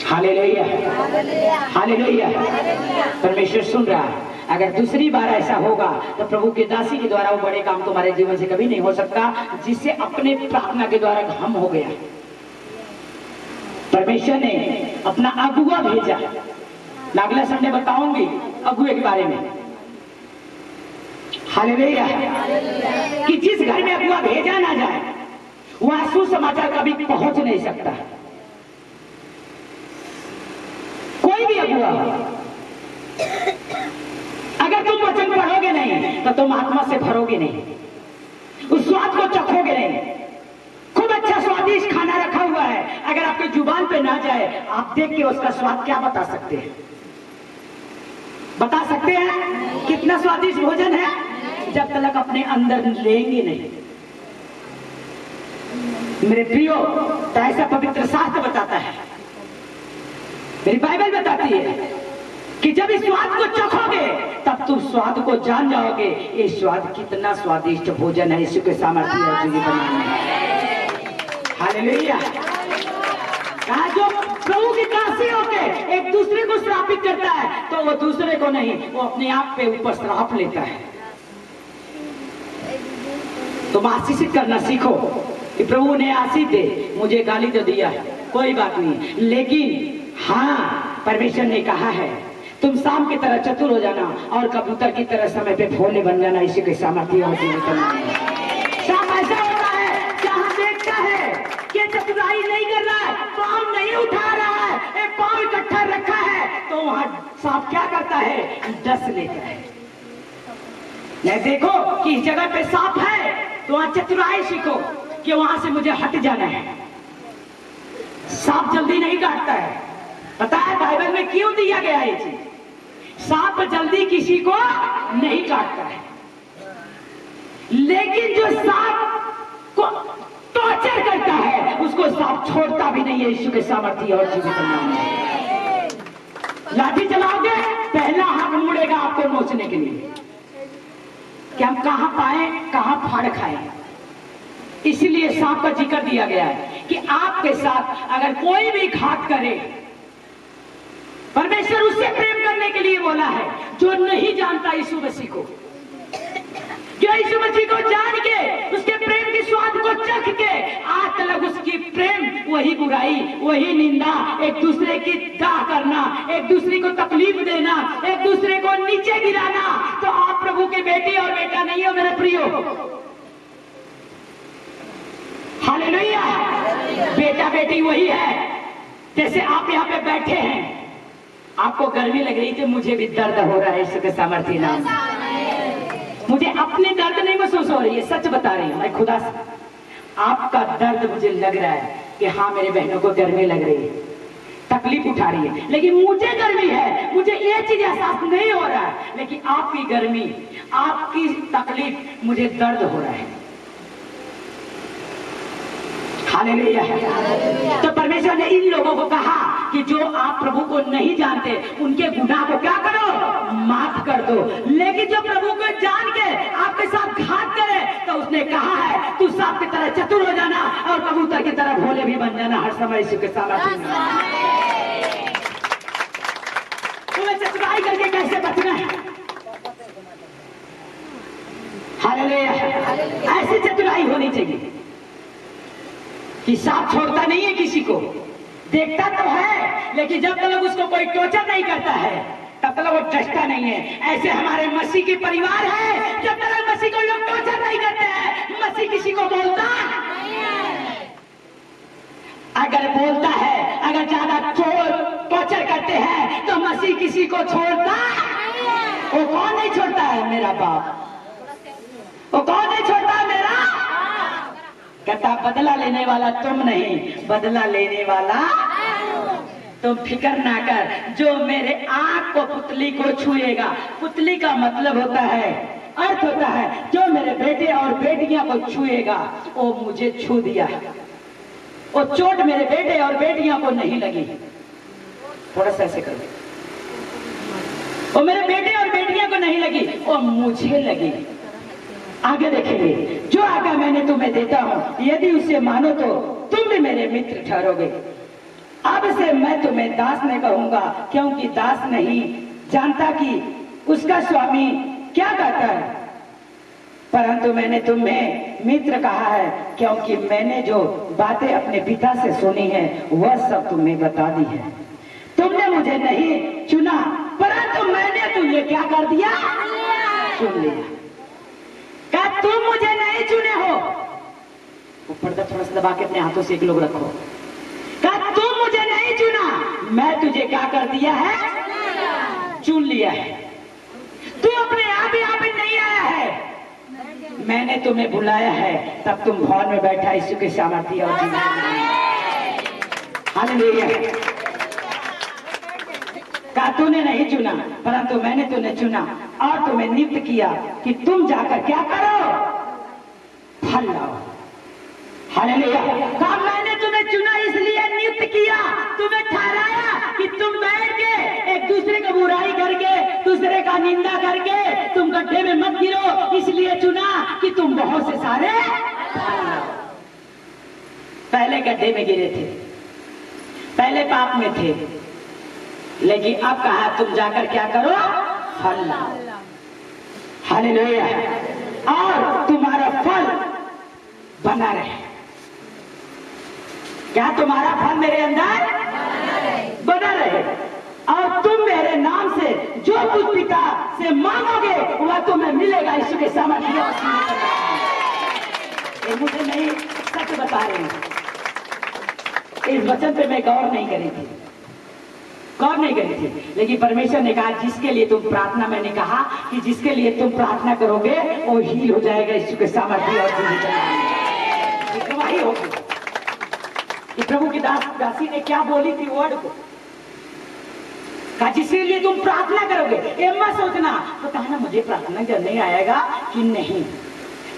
Hallelujah, hallelujah. परमेश्वर सुन रहा है। अगर दूसरी बार ऐसा होगा तो प्रभु के दासी के द्वारा वो बड़े काम तुम्हारे जीवन से कभी नहीं हो सकता, जिससे अपने प्रार्थना के द्वारा हम हो गया। परमेश्वर ने अपना अगुआ भेजा। मैं अगला संडे बताऊंगी अगुए के बारे में। हालेलुया। कि जिस घर में अगुआ भेजा ना जाए वहां सुसमाचार कभी पहुंच नहीं सकता। कोई भी अगुआ, अगर तुम वचन पढ़ोगे नहीं तो तुम आत्मा से भरोगे नहीं, उस स्वाद को चखोगे नहीं। खूब अच्छा स्वादिष्ट खाना रखा हुआ है, अगर आपके जुबान पे ना जाए, आप देख के उसका स्वाद क्या बता सकते हैं? बता सकते हैं कितना स्वादिष्ट भोजन है? जब तक अपने अंदर लेंगे नहीं। मेरे प्रियो, तो ऐसा पवित्र शास्त्र बताता है, मेरी बाइबल बताती है कि जब इस स्वाद को चखोगे तब तुम स्वाद को जान जाओगे, ये स्वाद कितना स्वादिष्ट भोजन है, यीशु के सामर्थ्य और जीवित बनाने। हालेलुया। कहा जो प्रभु की दासी होके एक दूसरे को श्रापित करता है तो वो दूसरे को नहीं, वो अपने आप पे ऊपर श्राप लेता है। तुम आशीषित करना सीखो कि प्रभु ने आशीष दे, मुझे गाली तो दिया है कोई बात नहीं, लेकिन हाँ परमेश्वर ने कहा है तुम शाम की तरह चतुर हो जाना और कबूतर की तरह समय पे भोले बन जाना। इसी के सामर्थ्य और शाम ऐसा होता है जहाँ देखता है कि चतुराई नहीं कर रहा है, पाँव नहीं उठा रहा है, एक पाँव इकट्ठा रखा है, तो वहाँ सांप क्या करता है, डस लेता है। नहीं देखो कि इस जगह पे सांप है तो वहाँ चतुराई सीखो कि वहां से मुझे हट जाना है। सांप जल्दी नहीं काटता है, पता है बाइबल में क्यों दिया गया है ये चीज? सांप जल्दी किसी को नहीं काटता है, लेकिन जो सांप को टॉर्चर करता है उसको सांप छोड़ता भी नहीं है। यीशु के सामर्थ्य और जीवित नाम में लाठी चलाओगे, पहला हाथ मुड़ेगा आपको नोचने के लिए कि हम कहां पाए कहां फाड़ खाए। इसलिए सांप का जिक्र दिया गया है कि आपके साथ अगर कोई भी घात करे, परमेश्वर उससे प्रेम करने के लिए बोला है जो नहीं जानता यीशु मसीह को, जो यीशु मसीह को जान के उसके प्रेम की स्वाद को चख के आज तक उसकी प्रेम वही बुराई, वही निंदा, एक दूसरे की दाह करना, एक दूसरे को तकलीफ देना, एक दूसरे को नीचे गिराना, तो आप प्रभु के बेटी और बेटा नहीं हो मेरे प्रियो। हालेलुया। बेटा बेटी वही है। जैसे आप यहाँ पे बैठे हैं, आपको गर्मी लग रही थी, मुझे भी दर्द हो रहा है इसके सामर्थ्य नाम। मुझे अपने दर्द नहीं महसूस हो रही है, सच बता रही हूँ मैं खुदा से। आपका दर्द मुझे लग रहा है कि हाँ मेरे बहनों को गर्मी लग रही है, तकलीफ उठा रही है, लेकिन मुझे गर्मी है, मुझे ये चीज एहसास नहीं हो रहा है, लेकिन आपकी गर्मी, आपकी तकलीफ, मुझे दर्द हो रहा है। हालेलुया। तो परमेश्वर ने इन लोगों को कहा कि जो आप प्रभु को नहीं जानते उनके गुनाह को क्या करो, माफ कर दो, लेकिन जो प्रभु को जान के आपके साथ घात करे तो उसने कहा है तू सांप की तरह चतुर हो जाना और कबूतर की तरह भोले भी बन जाना हर समय यीशु के सामने। तुम्हें चतुराई करके कैसे बचना है? हालेलुया। ऐसी चतुराई होनी चाहिए कि सांप छोड़ता नहीं है किसी को, देखता तो है लेकिन जब तक उसको कोई टॉर्चर नहीं करता है तब तक वो डरता नहीं है। ऐसे हमारे मसीह की परिवार है, जब तक मसीह को लोग टॉर्चर नहीं करते हैं, मसीह किसी को बोलता अगर बोलता है, अगर ज्यादा टॉर्चर करते हैं तो मसीह किसी को छोड़ता, वो कौन नहीं छोड़ता है? मेरा बाप। वो कौन नहीं छोड़ता है? मेरा कहता बदला लेने वाला तुम नहीं, बदला लेने वाला तुम फिक्र ना कर। जो मेरे आंख को पुतली को छुएगा, पुतली का मतलब होता है, अर्थ होता है जो मेरे बेटे और बेटियां को छुएगा वो मुझे छू दिया। वो चोट मेरे बेटे और बेटियां को नहीं लगी। थोड़ा सा ऐसे करो, वो मेरे बेटे और बेटियां को नहीं लगी, वो मुझे लगी। आगे देखेंगे, जो आज्ञा मैंने तुम्हें देता हूं यदि उसे मानो तो तुम भी मेरे मित्र ठहरोगे। अब से मैं तुम्हें दास नहीं कहूंगा, क्योंकि दास नहीं जानता कि उसका स्वामी क्या कहता है, परंतु मैंने तुम्हें मित्र कहा है, क्योंकि मैंने जो बातें अपने पिता से सुनी है वह सब तुम्हें बता दी है। तुमने मुझे नहीं चुना, परंतु मैंने तुम्हें क्या कर दिया, चुन लिया। क्या तुम मुझे नहीं चुने हो? वो पर्दा थोड़ा सा दबा के अपने हाथों से एक लोग रखो। क्या तुम मुझे नहीं चुना, मैं तुझे क्या कर दिया है, चुन लिया है। तू अपने आप यहाँ पे नहीं आया है, मैंने तुम्हें बुलाया है, तब तुम भवन में बैठा यीशु के सामर्थ्य और हालेलुया। का तूने नहीं चुना, परंतु मैंने तुम्हें चुना और तुम्हें नियुक्त किया कि तुम जाकर क्या करो, फल लाओ। हालेलुया। कहा मैंने तुम्हें चुना इसलिए नियुक्त किया, तुम्हें ठहराया कि तुम बैठ के एक दूसरे को बुराई करके, दूसरे का निंदा करके तुम गड्ढे में मत गिरो, इसलिए चुना कि तुम बहुत से सारे फल लाओ। पहले गड्ढे में गिरे थे, पहले पाप में थे, लेकिन अब कहा तुम जाकर क्या करो, फल लाओ। हालेलुया। और तुम्हारा फल बना रहे। क्या तुम्हारा फल मेरे अंदर बना रहे, और तुम मेरे नाम से जो कुछ पिता से मांगोगे वह तुम्हें मिलेगा। यीशु के सामर्थ्य ये मुझे नहीं, सच बता रहे हैं। इस वचन पे मैं गौर नहीं करी थी, लेकिन परमेश्वर ने कहा जिसके लिए तुम प्रार्थना, मैंने कहा कि जिसके लिए तुम प्रार्थना करोगे वो हील हो जाएगा। यीशु के सामर्थ्य और गवाही होगी कि प्रभु की दासी ने क्या बोली थी वर्ड को, कहा जिसके लिए तुम प्रार्थना करोगे। ये मत सोचना पता है ना मुझे प्रार्थना करने आएगा कि नहीं,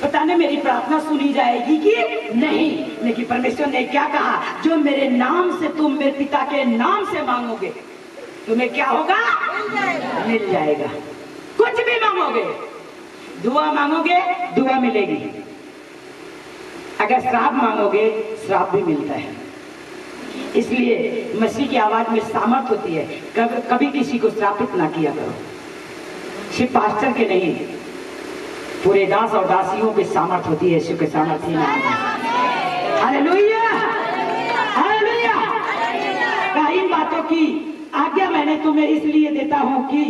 पता नहीं मेरी प्रार्थना सुनी जाएगी कि नहीं, लेकिन परमेश्वर ने क्या कहा, जो मेरे नाम से तुम मेरे पिता के नाम से मांगोगे तुम्हें क्या होगा, मिल जाएगा। कुछ भी मांगोगे, दुआ मांगोगे दुआ मिलेगी, अगर श्राप मांगोगे श्राप भी मिलता है। इसलिए मसीह की आवाज में सामर्थ होती है। कभी किसी को श्रापित ना किया करो, सिर्फ पास्टर के नहीं, पूरे दास और दासियों की सामर्थ होती है। यीशु के सामर्थ्य नाम में हालेलुया, हालेलुया। इन बातों की आज्ञा मैंने तुम्हें इसलिए देता हूं कि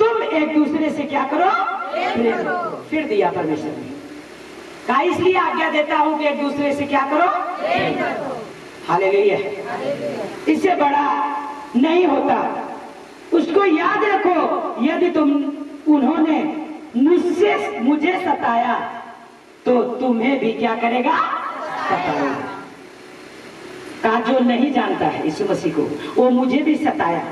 तुम एक दूसरे से क्या करो, प्रेम करो। फिर दिया परमेश्वर ने कहा, इसलिए आज्ञा देता हूं कि एक दूसरे से क्या करो, प्रेम करो। हालेलुया। इससे बड़ा नहीं होता। उसको याद रखो, यदि उन्होंने मुझे सताया तो तुम्हें भी क्या करेगा, सताएगा। कहा जो नहीं जानता है यीशु मसीह को, वो मुझे भी सताया,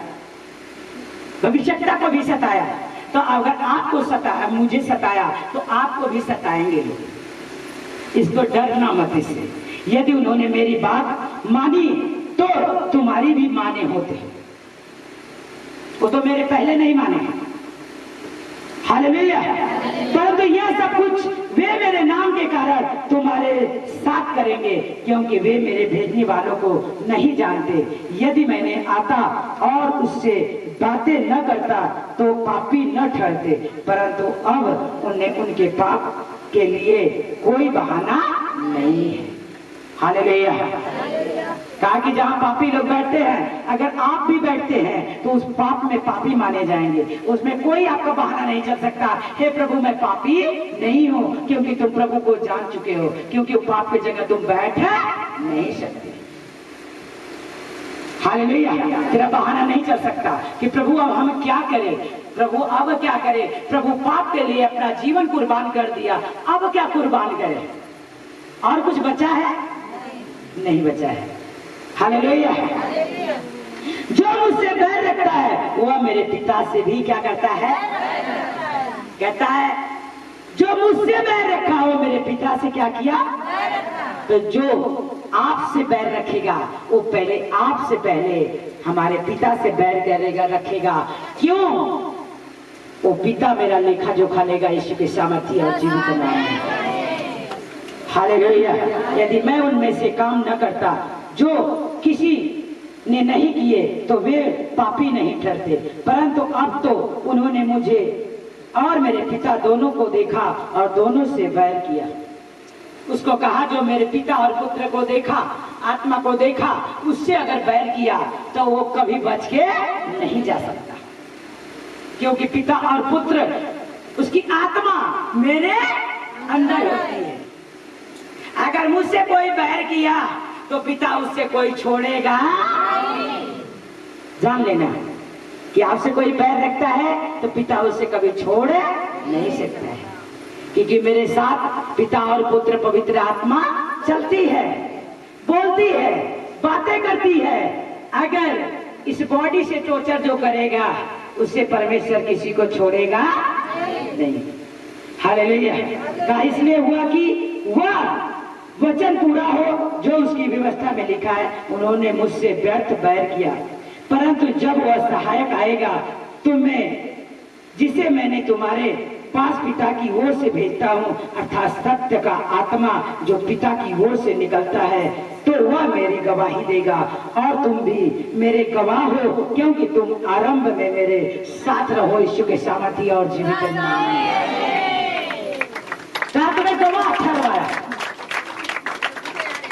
भविष्यता को भी सताया, तो अगर आपको सताया, मुझे सताया, तो आपको भी सताएंगे लोग। इसको डरना मत इससे। यदि उन्होंने मेरी बात मानी तो तुम्हारी भी माने होते। वो तो मेरे पहले नहीं माने, हालेलुया। परंतु यह सब कुछ वे मेरे नाम के कारण तुम्हारे साथ करेंगे, क्योंकि वे मेरे भेजने वालों को नहीं जानते। यदि मैंने आता और उससे बातें न करता तो पापी न ठहरते, परंतु अब उन्हें उनके पाप के लिए कोई बहाना नहीं है। हालेलुया। कहा कि जहाँ पापी लोग बैठते हैं, अगर आप भी बैठते हैं तो उस पाप में पापी माने जाएंगे। उसमें कोई आपका बहाना नहीं चल सकता, हे प्रभु मैं पापी नहीं हूँ, क्योंकि तुम प्रभु को जान चुके हो, क्योंकि पाप की जगह तुम बैठ नहीं सकते। हालेलुया। तेरा बहाना नहीं चल सकता कि प्रभु अब हम क्या करें, प्रभु अब क्या करें। प्रभु पाप के लिए अपना जीवन कुर्बान कर दिया, अब क्या कुर्बान करें, और कुछ बचा है? नहीं बचा है। हालेलुया। जो मुझसे बैर रखता है वह मेरे पिता से भी क्या करता है, कहता है जो मुझसे बैर रखा वो मेरे पिता से क्या किया। तो जो आपसे बैर रखेगा वो पहले आपसे पहले हमारे पिता से बैर करेगा, रखेगा। क्यों? वो पिता मेरा लेखा जोखा लेगा। यीशु के सामर्थ्य और जीवित नाम में हालेलुया। यदि मैं उनमें से काम न करता जो किसी ने नहीं किए तो वे पापी नहीं ठहरते, परंतु अब तो उन्होंने मुझे और मेरे पिता दोनों को देखा और दोनों से बैर किया। उसको कहा जो मेरे पिता और पुत्र को देखा, आत्मा को देखा, उससे अगर बैर किया तो वो कभी बच के नहीं जा सकता, क्योंकि पिता और पुत्र उसकी आत्मा मेरे अंदर होती है। अगर मुझसे कोई बैर किया तो पिता उससे कोई छोड़ेगा। जान लेना कि आपसे कोई बैर रखता है तो पिता उससे कभी छोड़ नहीं सकता है, क्योंकि मेरे साथ पिता और पुत्र पवित्र आत्मा चलती है, बोलती है, बातें करती है। अगर इस बॉडी से टॉर्चर जो करेगा उससे परमेश्वर किसी को छोड़ेगा नहीं। हालेलुया। का इसलिए हुआ कि वह वचन पूरा हो जो उसकी व्यवस्था में लिखा है, उन्होंने मुझसे व्यर्थ बैर किया, परंतु जब वह सहायक आएगा तुम्हें, जिसे मैंने तुम्हारे पास पिता की ओर से भेजता हूँ, अर्थात सत्य का आत्मा जो पिता की ओर से निकलता है, तो वह मेरी गवाही देगा। और तुम भी मेरे गवाह हो, क्योंकक्योंकि तुम आरंभ में मेरे साथ रहो। यीशु के सामर्थ्य और जीवित नाम में तुम्हें गवाह ठहराया।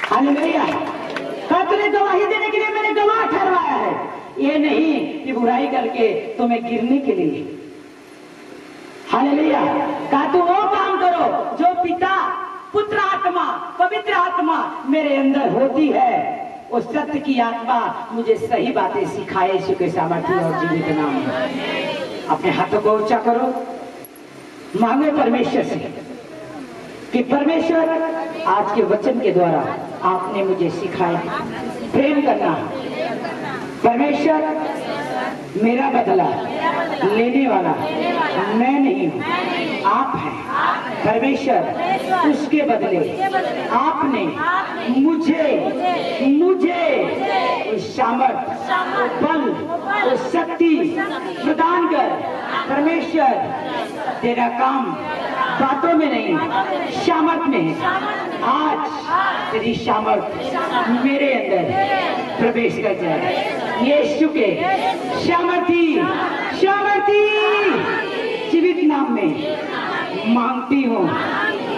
हालेलुया। तुम्हें गवाही देने के लिए मैंने गवाह ठहराया है। ये नहीं कि बुराई करके तुम्हें गिरने के लिए। हालेलुया। तुम वो काम करो जो पिता, पुत्र आत्मा, पवित्र आत्मा मेरे अंदर होती है। उस सत्य की आत्मा मुझे सही बातें सिखाए। यीशु के सामर्थ्य और जीवित नाम में अपने हाथों को ऊंचा करो, मांगो परमेश्वर से कि परमेश्वर आज के वचन के द्वारा आपने मुझे सिखाया प्रेम करना। परमेश्वर मेरा बदला लेने वाला मैं नहीं हूँ, आप हैं। परमेश्वर उसके बदले आपने मुझे सामर्थ, बल और शक्ति प्रदान कर। परमेश्वर तेरा काम बातों में नहीं, सामर्थ में है। आज तेरी सामर्थ मेरे अंदर प्रवेश कर जाए। यीशु के सामर्थी जीवित नाम में मांगती हूँ,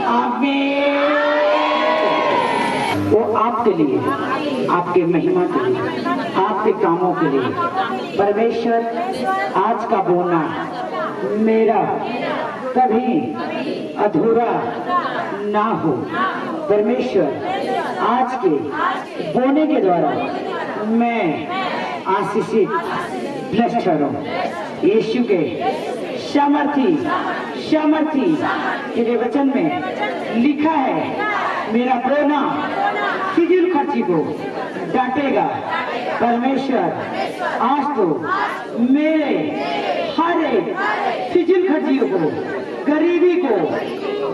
आमीन। वो आपके लिए, आपके महिमा के लिए, आपके कामों के लिए। परमेश्वर आज का बोना मेरा कभी अधूरा ना हो। परमेश्वर आज के बोने के द्वारा मैं आशीषित ब्लेस्ड ठहरूं। यीशु के सामर्थी तेरे वचन में लिखा है, मेरा बोना फिजूल खर्ची को डांटेगा। परमेश्वर आज तो मेरे हर एक फिजूल खर्चियों को, गरीबी को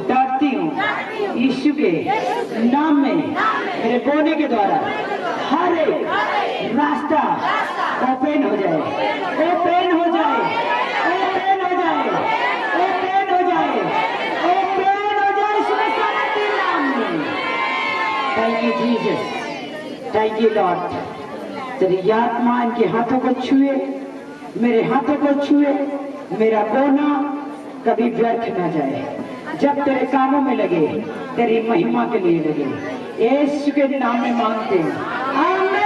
डांटती हूँ। यीशु के नाम में मेरे बोने के द्वारा हर एक रास्ता ओपन हो जाए, ओपन हो जाए, ओपन हो जाए, ओपन हो जाए, ओपन हो जाए यीशु के नाम में। Thank you Jesus, thank you Lord. तेरी आत्मा इनके हाथों को छुए, मेरे हाथों को छुए। मेरा बोना कभी व्यर्थ ना जाए, जब तेरे कामों में लगे, तेरी महिमा के लिए लगे। यीशु के नाम में मांगते हैं, आमीन।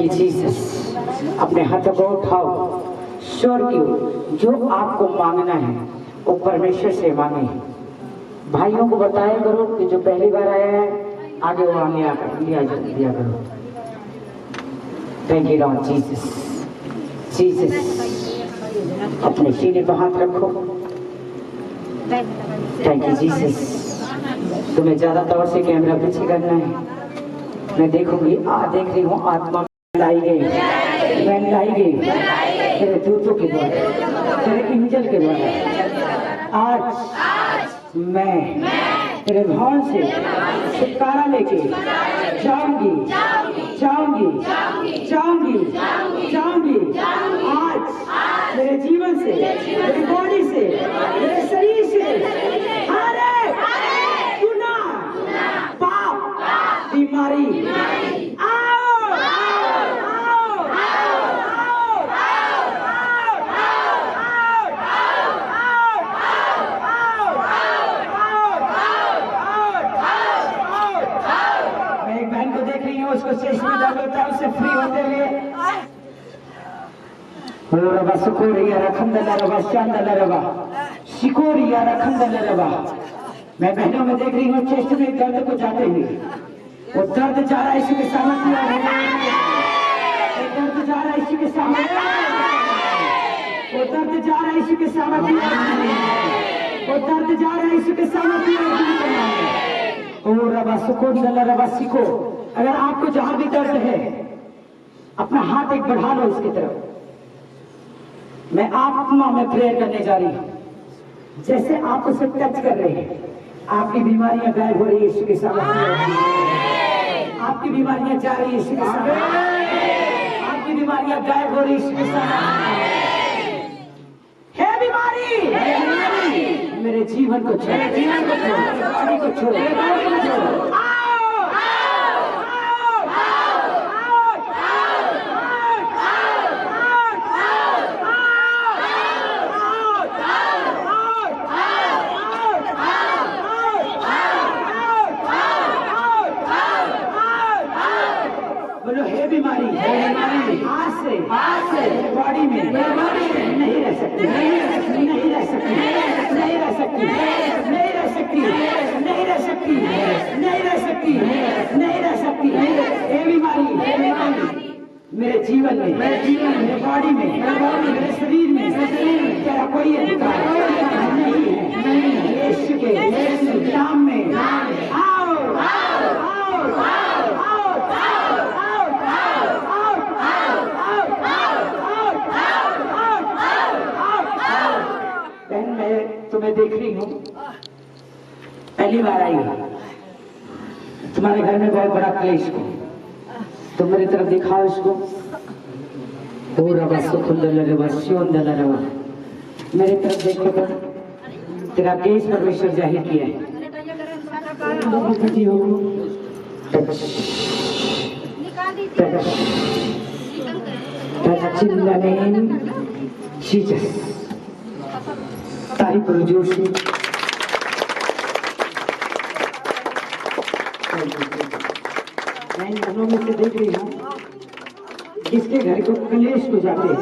You Jesus. अपने हाथों को उठाओ, श्योर क्यों जो आपको मांगना है वो परमेश्वर से मांगे। भाइयों को बताया करो कि जो पहली बार आया है आगे वो लिया करो। Thank you Lord Jesus. Jesus अपने सीने पर हाथ रखो। Thank you Jesus. तुम्हें ज्यादा तौर से कैमरा पीछे करना है। मैं देखूंगी, देख रही हूँ आत्मा लाई गई, मैं लाई गई तेरे दूतों के द्वारा, तेरे इंजल के द्वारा। आज मैं तेरे भवन से छुटकारा लेके जाऊंगी। आज मेरे जीवन से, मेरी बॉडी से, मेरे शरीर से हर एक गुनाह, पाप, बीमारी उसको चेस्ट में दर्द होता है, उससे फ्री होते हुए मैं बहनों में देख रही हूँ चेस्ट में दर्द को जाते हुए। वो दर्द जा रहा है इसी के सामर्थ्य, दर्द जा रहा है इसी के सामर्थ्य, वो दर्द जा रहा है इसी के सामर्थ्य, वो दर्द जा रहा है इसी के सामर्थ्य। रबा सीखो। अगर आपको जहां भी दर्द है अपना हाथ एक बढ़ा लो इसकी तरफ। मैं आत्मा में प्रेयर करने जा रही हूं। जैसे आप उसे टच कर रहे हैं आपकी बीमारियां गायब हो रही है यीशु के सामने। आपकी बीमारियां जा रही है यीशु के सामने। आपकी बीमारियां गायब हो रही है यीशु के सामने। है बीमारी मेरे जीवन को छोड़, बॉडी को छोड़। बोलो है बीमारी आज से बॉडी में नहीं रह सकती, नहीं रह सकती, नहीं रह सकती, नहीं रह सकती, नहीं रह सकती, नहीं रह सकती, नहीं रह सकती। ये बीमारी मेरे जीवन में, मेरे बॉडी में, मेरे शरीर में तेरा कोई अधिकार नहीं है। यीशु के नाम में आओ। तुम्हें देख रही हूँ, पहली बार आई हूँ। तुम्हारे घर में बहुत बड़ा क्लेश हो, तुम मेरी तरफ दिखाओ इसको। मेरी तरफ देखो तो तेरा केस परमेश्वर जाहिर किया है। तारीफ करो जोर से। मैं इन घरों में से देख रही हूँ किसके घर को क्लेश को जाते हैं।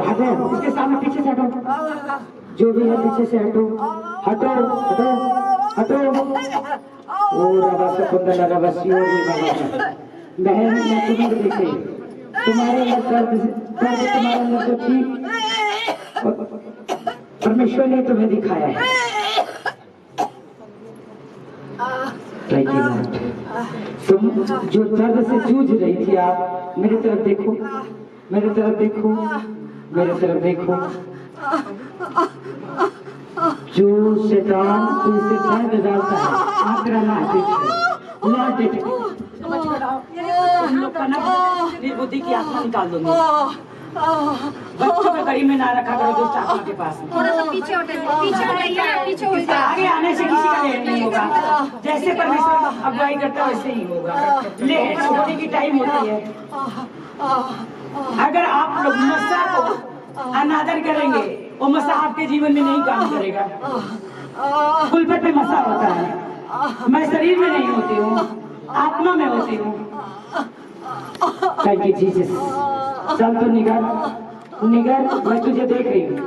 हटो इसके सामने, पीछे से हटो, जो भी है पीछे से हटो, हटो हटो हटो। बहन मैं तुम्हें देखे, तुम्हारे दर्द तुम्हारे अंदर तो ठीक परमेश्वर ने तुम्हें दिखाया है। तुम जो दर्द से जूझ रही थी, आप मेरी तरफ देखो, मेरी तरफ देखो, मेरी तरफ देखो। जो शैतान तुमसे दर्द डालता है आंकड़ा ना निर्बुद्धि की आत्मा निकाल दूंगी। बच्चों को गरीब में ना रखा करो दुष्ट आत्मा के पास। थोड़ा सा पीछे हटे। आगे आने से किसी का लेट नहीं होगा। जैसे परमेश्वर अगुवाई करता है वैसे ही होगा। लेट होने की टाइम होती है। अगर आप लोग मसा को अनादर करेंगे वो मसा आपके जीवन में नहीं काम करेगा। पुलपट पे मसा होता है, मैं शरीर में नहीं होती हूँ, आत्मा में होती हूँ। Thank you Jesus. चल तू निकल, निकल। मैं तुझे देख रही हूँ,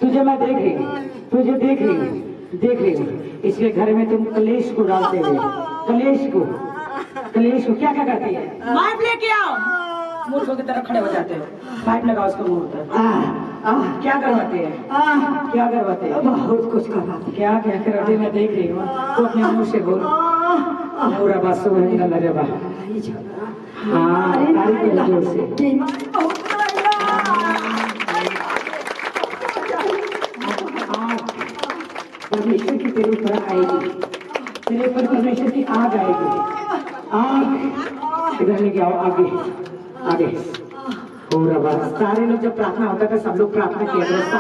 तुझे मैं देख रही हूँ, तुझे देख रही हूँ, देख रही हूँ। इसके घर में तुम कलेश को डालते हुए, कलेश को क्या क्या करती है? पाइप लेके आओ। मूर्खों की तरह खड़े हो जाते हो। पाइप लगाओ उसको मुंह पर। क्या करवाती है? क्या करवाती है? बहुत कुछ करवाती। क्या क्या करवाती है? मैं देख रही हूँ। तो अपने मुंह से बोल। पूरा बात सुन रे बा। हाँ, तारीफ करो जोर से। परमेश्वर की तेरे ऊपर आएगी, तेरे ऊपर परमेश्वर की आग आएगी। आग इधर लेके आओ, आगे आगे। पूरा बात। सारे लोग जब प्रार्थना होता था, सब लोग प्रार्थना किया करते।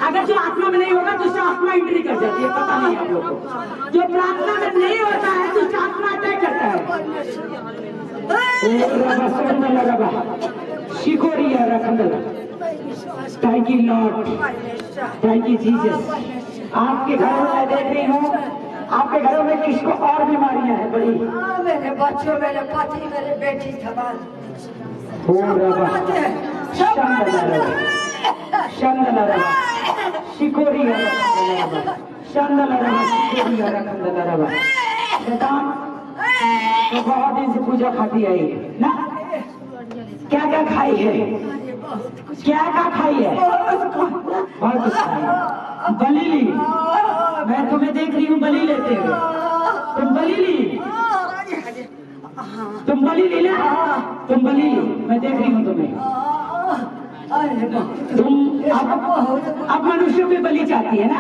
अगर जो आत्मा में नहीं होगा तो उससे आत्मा एंट्री कर जाती है। पता नहीं आप लोगों को। जो प्रार्थना में नहीं होता है तो उससे आत्मा अटैक करता है। शिकोरिया रखंदल। Thank you Lord, thank you Jesus. आपके घरों में मैं देख रही हूँ, आपके घरों में किसको और बीमारियां हैं बड़ी? मेरे बच्चों, मेरे पति, मेरे बेटी सवाल तो बहुत दिन से पूजा खाती आई ना। क्या क्या खाई है? क्या क्या खाई है? बहुत कुछ खाई है। बलि ली। मैं तुम्हें देख रही हूँ बलि लेते हो। तुम बलि ली, तुम बलि ली ना, तुम बलि ली। मैं देख रही हूँ तुम्हें। तुम अब मनुष्यों की बलि चाहती है ना?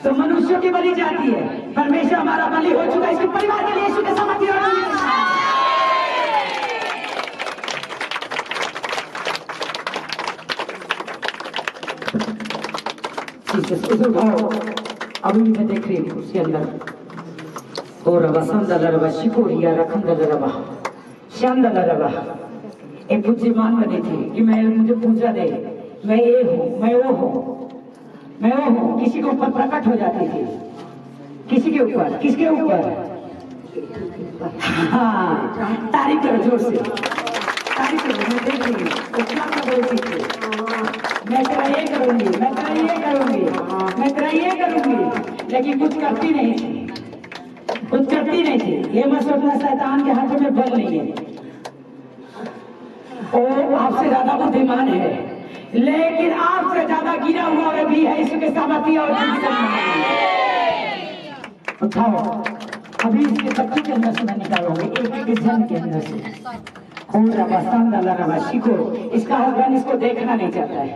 तो मनुष्यों की बलि चाहती है। परमेश्वर हमारा बलि हो चुका है। इसके परिवार के लिए यीशु के समर्थी हो अभी भी मैं देख रही हूँ उसके अंदर। और वसंत शिकोरिया रखंदलरबा शांदलरबा। एक बुद्धिमान बनी थी कि मैं मुझे पूजा दे, मैं ये हूँ, मैं वो हूँ, मैं वो हूँ। किसी के ऊपर प्रकट हो जाती थी, किसी के ऊपर, किसके ऊपर? हाँ, तारीफ करो जोर से, तारीफ करो। मैं देख रही हूँ वो क्या बोलती थी। मैं तेरा ये करूंगी, मैं तेरा ये करूंगी, मैं तेरा ये करूंगी, लेकिन कुछ करती नहीं थी, कुछ करती नहीं थी। ये मत सोचना शैतान के हाथों में बल नहीं है, वो आपसे ज्यादा बुद्धिमान है, लेकिन आपसे ज्यादा गिरा हुआ वे भी है। इसके सामर्थ्य और उठाओ। अभी इसके बच्चे के अंदर से मैं निकालोगे, एक एक जन के अंदर से। सीखो। इसका हस्बैंड इसको देखना नहीं चाहता है।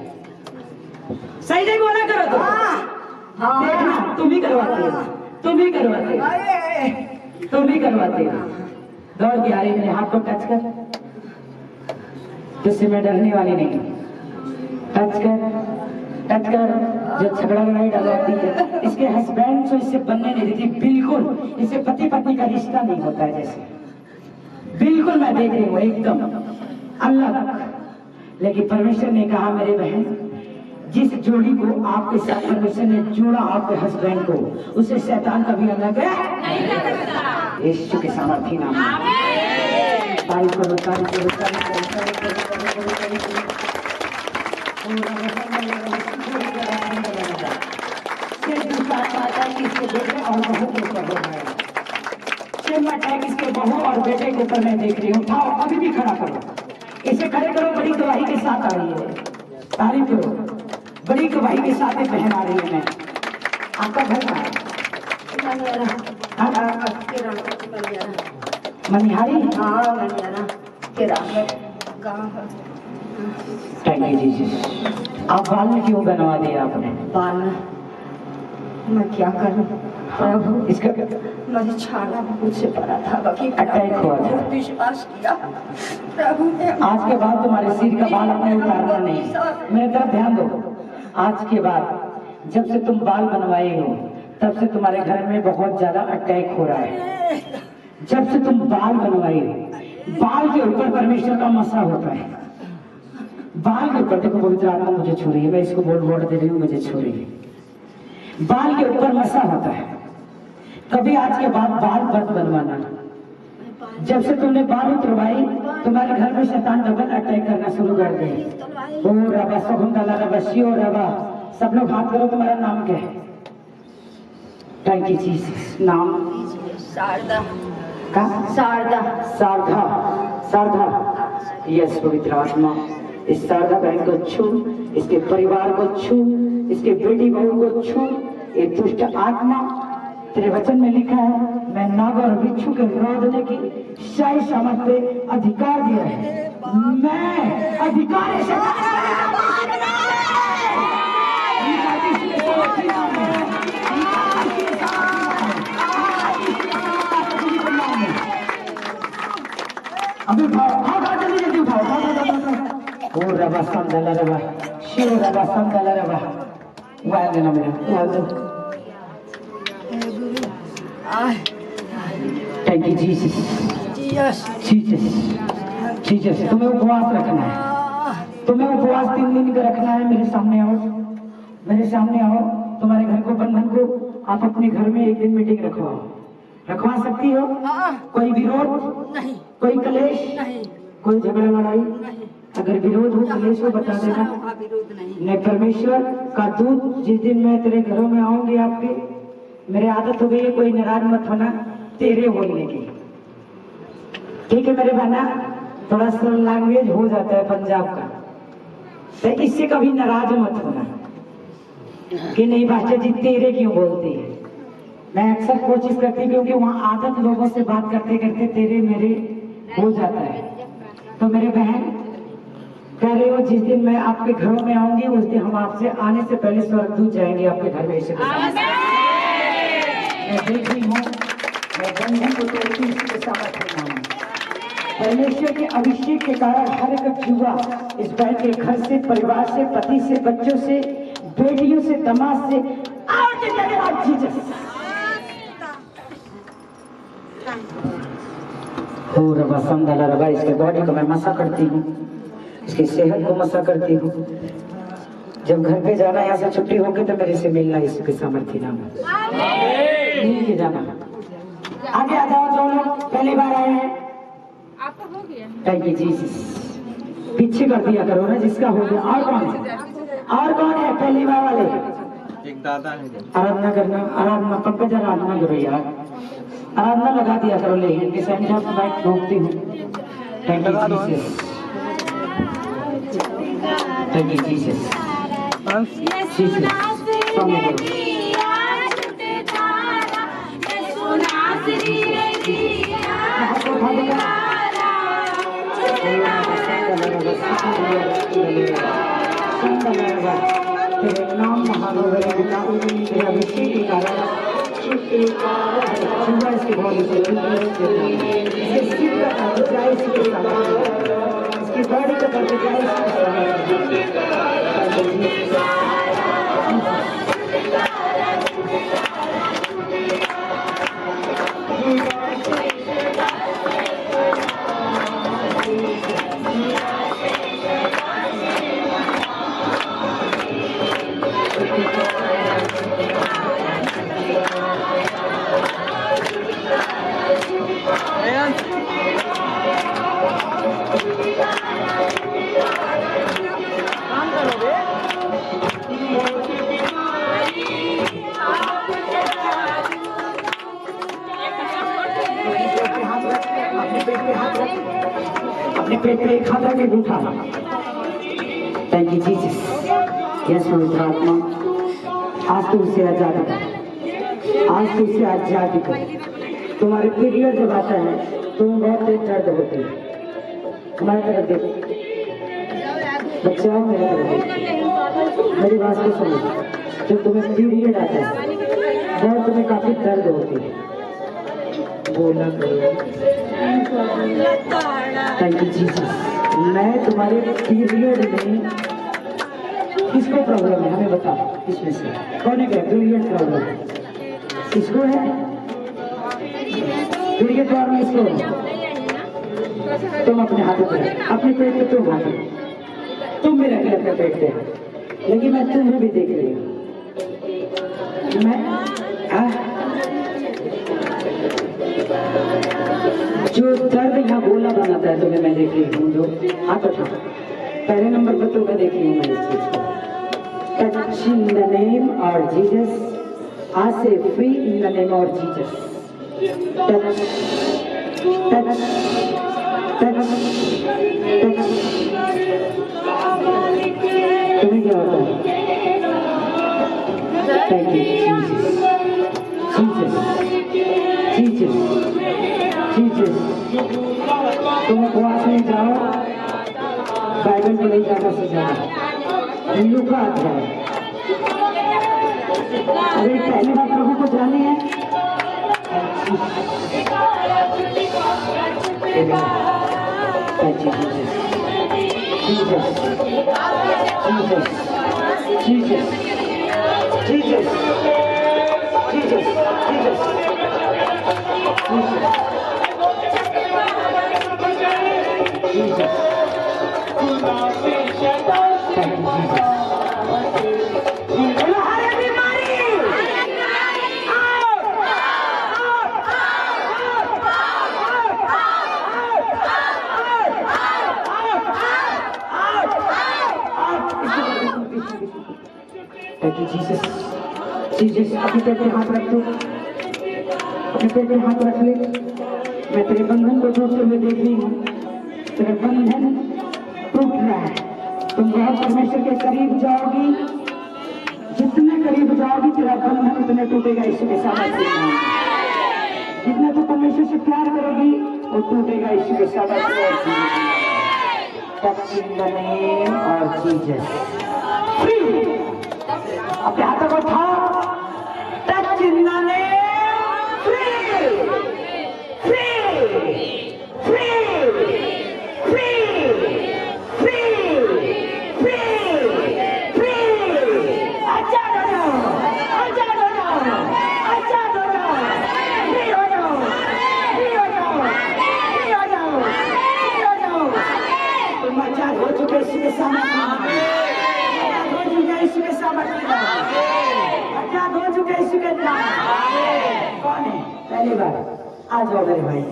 सही नहीं बोला करो तो। देखना तुम ही करवाते हो, तुम ही करवाते हो, तुम ही करवाते हो। दौड़ के आ रही, मेरे हाथ को टच कर। तुझसे मैं डरने वाली नहीं। टच कर, टच कर। जो झगड़ा लड़ाई डलवाती है, इसके हस्बैंड से इससे बनने नहीं देती बिल्कुल। इससे पति पत्नी का रिश्ता नहीं होता है जैसे, बिल्कुल मैं देख रही हूँ एकदम अलग। लेकिन परमेश्वर ने कहा मेरे बहन, जिस जोड़ी को आपके साथ परमेश्वर ने जोड़ा, आपके हस्बैंड को, उसे शैतान कभी अलग है यीशु के सामर्थ्य नाम। तारीफ करो, तारीफ करो, तारीफ करो, तारीफ करो, तारीफ करो। इसके बेटे और बहू के ऊपर हो रहा है। इसके बहू और बेटे के ऊपर मैं देख रही हूँ। उठाओ, अभी भी खड़ा करो, इसे खड़े करो। बड़ी गवाही के साथ आ रही है, तारीफ करो। बड़ी गवाही के साथ एक बहन आ रही है। मैं आपका घर कहाँ है? मनिहारी। Thank you Jesus. आप बाल में क्यों बनवा दिया आपने? बाल मैं क्या करूं प्रभु, इसका मुझे छाला मुझसे पड़ा था, बाकी अटैक हुआ था। विश्वास किया प्रभु ने। आज के बाद तुम्हारे सिर का बाल अपने उतारना नहीं। मेरे तरफ ध्यान दो। आज के बाद जब से तुम बाल बनवाए हो, तब से तुम्हारे घर में बहुत ज्यादा अटैक हो रहा है। जब से तुम बाल बनवाए हो, बाल के ऊपर परमेश्वर का मसा होता है। बाल के ऊपर देखो, पवित्र आत्मा मुझे छू रही है। मैं इसको बोल दे रही हूँ, मुझे छू रही है। बाल के ऊपर मसा होता है। कभी आज के बाद बाल मत बनवाना। जब से तुमने बाल उतरवाई तुम्हारे घर में शैतान डबल अटैक करना शुरू कर दे। ओ रबा सहुंदला रबा शिव रबा, सब लोग हाथ करो। तुम्हारा नाम क्या है? Thank you Jesus. नाम? शारदा। का? शारदा। शारदा। शारदा। यस पवित्र आत्मा, इस शारदा बहन को छू, इसके परिवार को छू, इसके बेटी बहू को छू। ये दुष्ट आत्मा, तेरे वचन में लिखा है मैं नाग और बिच्छू के रोधने की शाही सामर्थ्य पे अधिकार दिया है। मैं अधिकार से अभी भाव जल्दी जल्दी उठाओ। ओ रबा संदला रबा शिव रबा संदला रबा, वाल देना मेरा, वाल दो। Thank you Jesus. Jesus Jesus. तुम्हें उपवास रखना है, तुम्हें उपवास 3 दिन का रखना है। मेरे सामने आओ, मेरे सामने आओ। तुम्हारे घर को बंधन को आप अपने घर में एक दिन मीटिंग रखवाओ। रखवा सकती हो? कोई विरोध नहीं, कोई कलेश नहीं, कोई झगड़ा लड़ाई नहीं। अगर विरोध हो कलेश हो बता देना। विरोध नहीं। मैं परमेश्वर का दूत जिस दिन मैं तेरे घरों में आऊंगी, आपके मेरे आदत हो गई है कोई नाराज मत होना तेरे बोलने की, ठीक है मेरे बहना? थोड़ा सा लैंग्वेज हो जाता है पंजाब का, तो इससे कभी नाराज मत होना कि नहीं पास्टर जी तेरे क्यों बोलती है। मैं अक्सर कोशिश करती हूँ क्योंकि वहाँ आदत लोगों से बात करते करते तेरे मेरे हो जाता है। तो मेरे बहन कह रहे हो जिस दिन मैं आपके घरों में आऊंगी उस दिन हम आपसे आने से पहले स्वर्गदूत जाएंगे आपके घर में। मैं देख रही हूँ, मैं बंधन को तोड़ती हूँ इसके सामर्थ्य नाम। परमेश्वर के अभिषेक के कारण हर एक युवा इस बहन के घर से, परिवार से, पति से, बच्चों से, बेटियों से, दामाद से out in the name of Jesus। हो रबा संदला रबा, इसके बॉडी को मैं मसा करती हूँ, इसकी सेहत को मसा करती हूँ। जब घर पे जाना, यहाँ से छुट्टी होगी तो मेरे से मिलना इसके सामर्थ्य नाम मिल के जाना। आगे आ जाओ जो लोग पहली बार आए हैं। आपका हो गया? Thank you Jesus. पीछे कर दिया करो ना जिसका हो गया। और कौन है? और कौन है पहली बार वाले? एक दादा है। आराधना करना, आराधना पंकज आराधना करो यार, आराधना लगा दिया करो। ले इनके सामने आप बाइक ठोकती हूँ। Thank you Jesus. Thank you Jesus. Jesus सामने करो। तेरे नाम महानगर पिता तेरे अभिषेक के कारण सुबह इसके बॉडी से इसके सिर का दर्द जाए, इसके इसकी बॉडी का दर्द जाए। अपने पेट पे एक हाथ रख के उठा। Thank you Jesus. यस पवित्र आत्मा, आज तो उसे आजाद कर, आज तो उसे आजाद कर। तुम्हारे पीरियड जब आता है तुम बहुत तेज दर्द होती है। हमारी तरफ देखो बच्चा, मेरी तरफ देखो, मेरी बात को सुनो। जब तुम्हें पीरियड आता है बहुत तुम्हें काफी दर्द होती है। बोला करो। Thank you Jesus. मैं तुम्हारे पीरियड में किसको प्रॉब्लम है हमें बताओ, इसमें से कौन है पीरियड प्रॉब्लम? किसको है पीरियड प्रॉब्लम? इसको तुम अपने हाथों पे, अपने पेट पे तुम हाथ, तुम भी रखे अपने पेट पे, लेकिन मैं तुम्हें भी देख रही हूँ। मैं हाँ? जो दर्द यहाँ गोला बनाता है तुम्हें मैं देख रही हूँ, जो हाथ उठा पहले नंबर पर तो मैं देख रही हूँ मैं इस चीज को। Touch in the name of Jesus. I say free in the name of Jesus. Touch, touch, touch, touch. तुम्हें क्या होता है? Thank you, Jesus. Jesus. Jesus. तुम उपवास में जाओ, बाइबल को नहीं जाना सीखा, हिंदू का अध्याय। अरे पहली बार प्रभु को जानी है। जीसस अपने पेट पे हाथ रख दो, अपने पेट पे हाथ रख ले। मैं तेरे बंधन को टूटते हुए देख रही हूँ, तेरा बंधन टूट रहा है। तुम बहुत परमेश्वर के करीब जाओगी, जितने करीब जाओगी तेरा बंधन उतने टूटेगा। यीशु के सामर्थ्य से जितना तू परमेश्वर से प्यार करोगी वो टूटेगा। यीशु के सामर्थ्य से touch in the name of Jesus. अपने हाथों को उठाओ। Touch in the name, free free free free free free free. अच्छा दोनों, अच्छा दोनों, अच्छा दोनों, फ्री हो जाओ, फ्री हो जाओ, फ्री हो जाओ, फ्री हो जाओ। तुम आजाद हो चुके यीशु के सामने, आजाद हो चुके यीशु के सामने, आजाद हो चुके यीशु के नाम। कौन है? पहली बार आ जाओ मेरे भाई।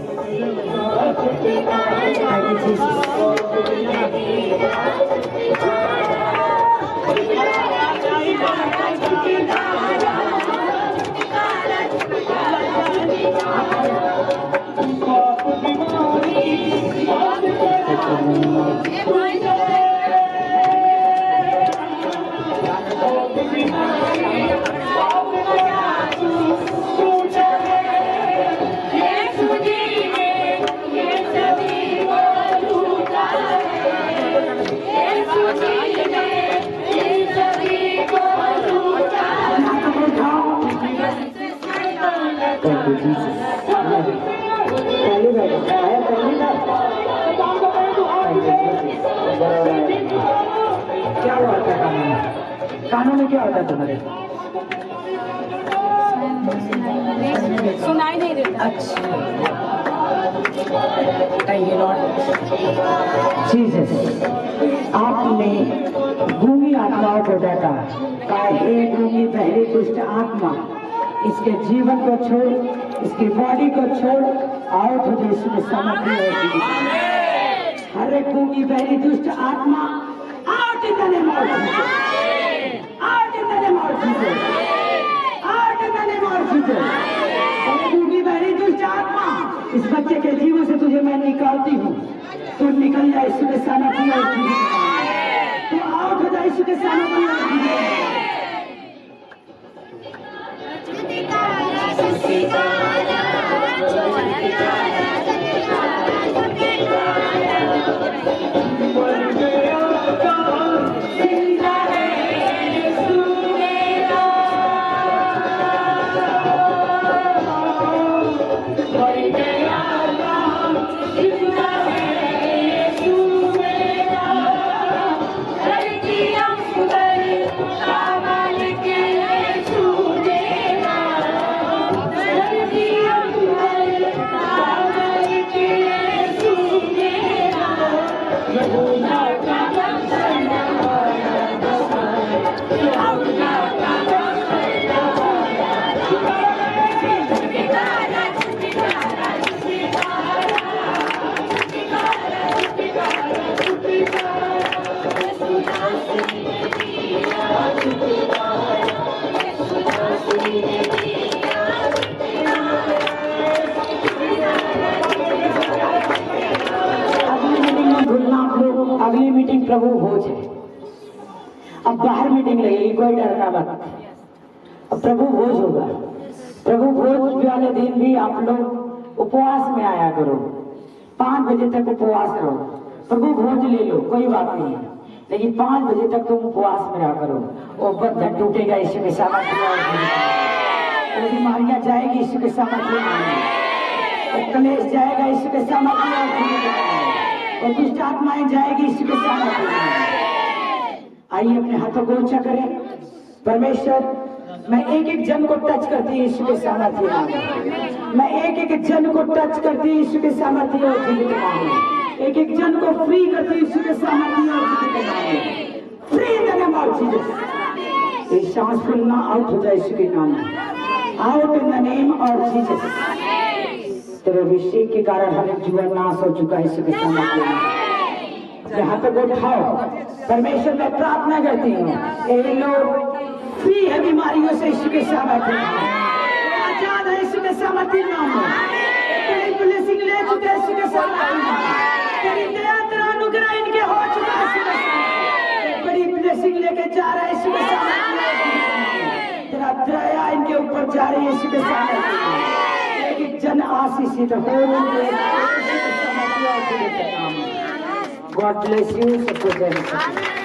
Thank you, Jesus. क्या हुआ था कानों में? क्या होता है तुम्हारे? सुनाई नहीं देता। अच्छा, थैंक यू लॉर्ड जीसस। आपने गूंगी आत्माओं को डांटा, कहा हे गूंगी पहली दुष्ट आत्मा, इसके जीवन को छोड़, इसकी बॉडी को छोड़, आउट हो जाए यीशु के सामर्थ्य से। हर एक गूंगी पहली दुष्ट आत्मा out in the name of Jesus, out in the name of Jesus, out in the name of Jesus. गूंगी पहली दुष्ट आत्मा, इस बच्चे के जीवन से तुझे मैं निकालती हूँ। तू निकल जाए यीशु के सामर्थ्य से, तू आउट हो जाए यीशु के सामर्थ्य प्रभु भोज है। अब बाहर मीटिंग लगेगी, कोई डर का बात नहीं। अब प्रभु भोज होगा। प्रभु भोज वाले दिन भी आप लोग उपवास में आया करो, 5 बजे तक उपवास करो। प्रभु भोज ले लो, कोई बात नहीं है, लेकिन 5 बजे तक तुम उपवास में रहा करो। वो बंधन टूटेगा यीशु के सामर्थ्य में, वो बीमारियां जाएगी यीशु के सामर्थ्य में, वो कलेश जाएगा यीशु के सामर्थ्य में, और दुष्ट आत्माएं जाएगी यीशु के सामर्थ्य में। आइए अपने हाथों को ऊंचा करें। परमेश्वर, मैं एक एक जन को टच करती यीशु के सामर्थ्य में, मैं एक एक जन को टच करती यीशु के सामर्थ्य और जीवित नाम में, एक एक जन को फ्री करती यीशु के सामर्थ्य और जीवित नाम में। Free in the name of Jesus. ये सांस फूलना आउट हो जाए यीशु के नाम में, out in the name of Jesus. तेरे अभिषेक के कारण हर एक जीवन नाश हो चुका है यीशु के सामर्थ्य में। यहाँ तक उठाओ। परमेश्वर, मैं प्रार्थना करती हूँ, ये लोग फ्री है बीमारियों से यीशु के सामर्थ्य में, आजाद है यीशु के सामर्थ्य नाम में। बड़ी ब्लेसिंग ले चुके हैं यीशु के सामर्थ्य में, तेरी दया तेरा अनुग्रह इनके हो चुका है यीशु के सामर्थ्य। बड़ी ब्लेसिंग लेके जा रहा है यीशु के सामर्थ्य में, तेरा दया इनके ऊपर जा रही है यीशु के सामर्थ्य में। एक जन आशीषित हो रहे हैं यीशु के सामर्थ्य और जीवित नाम में। God bless you.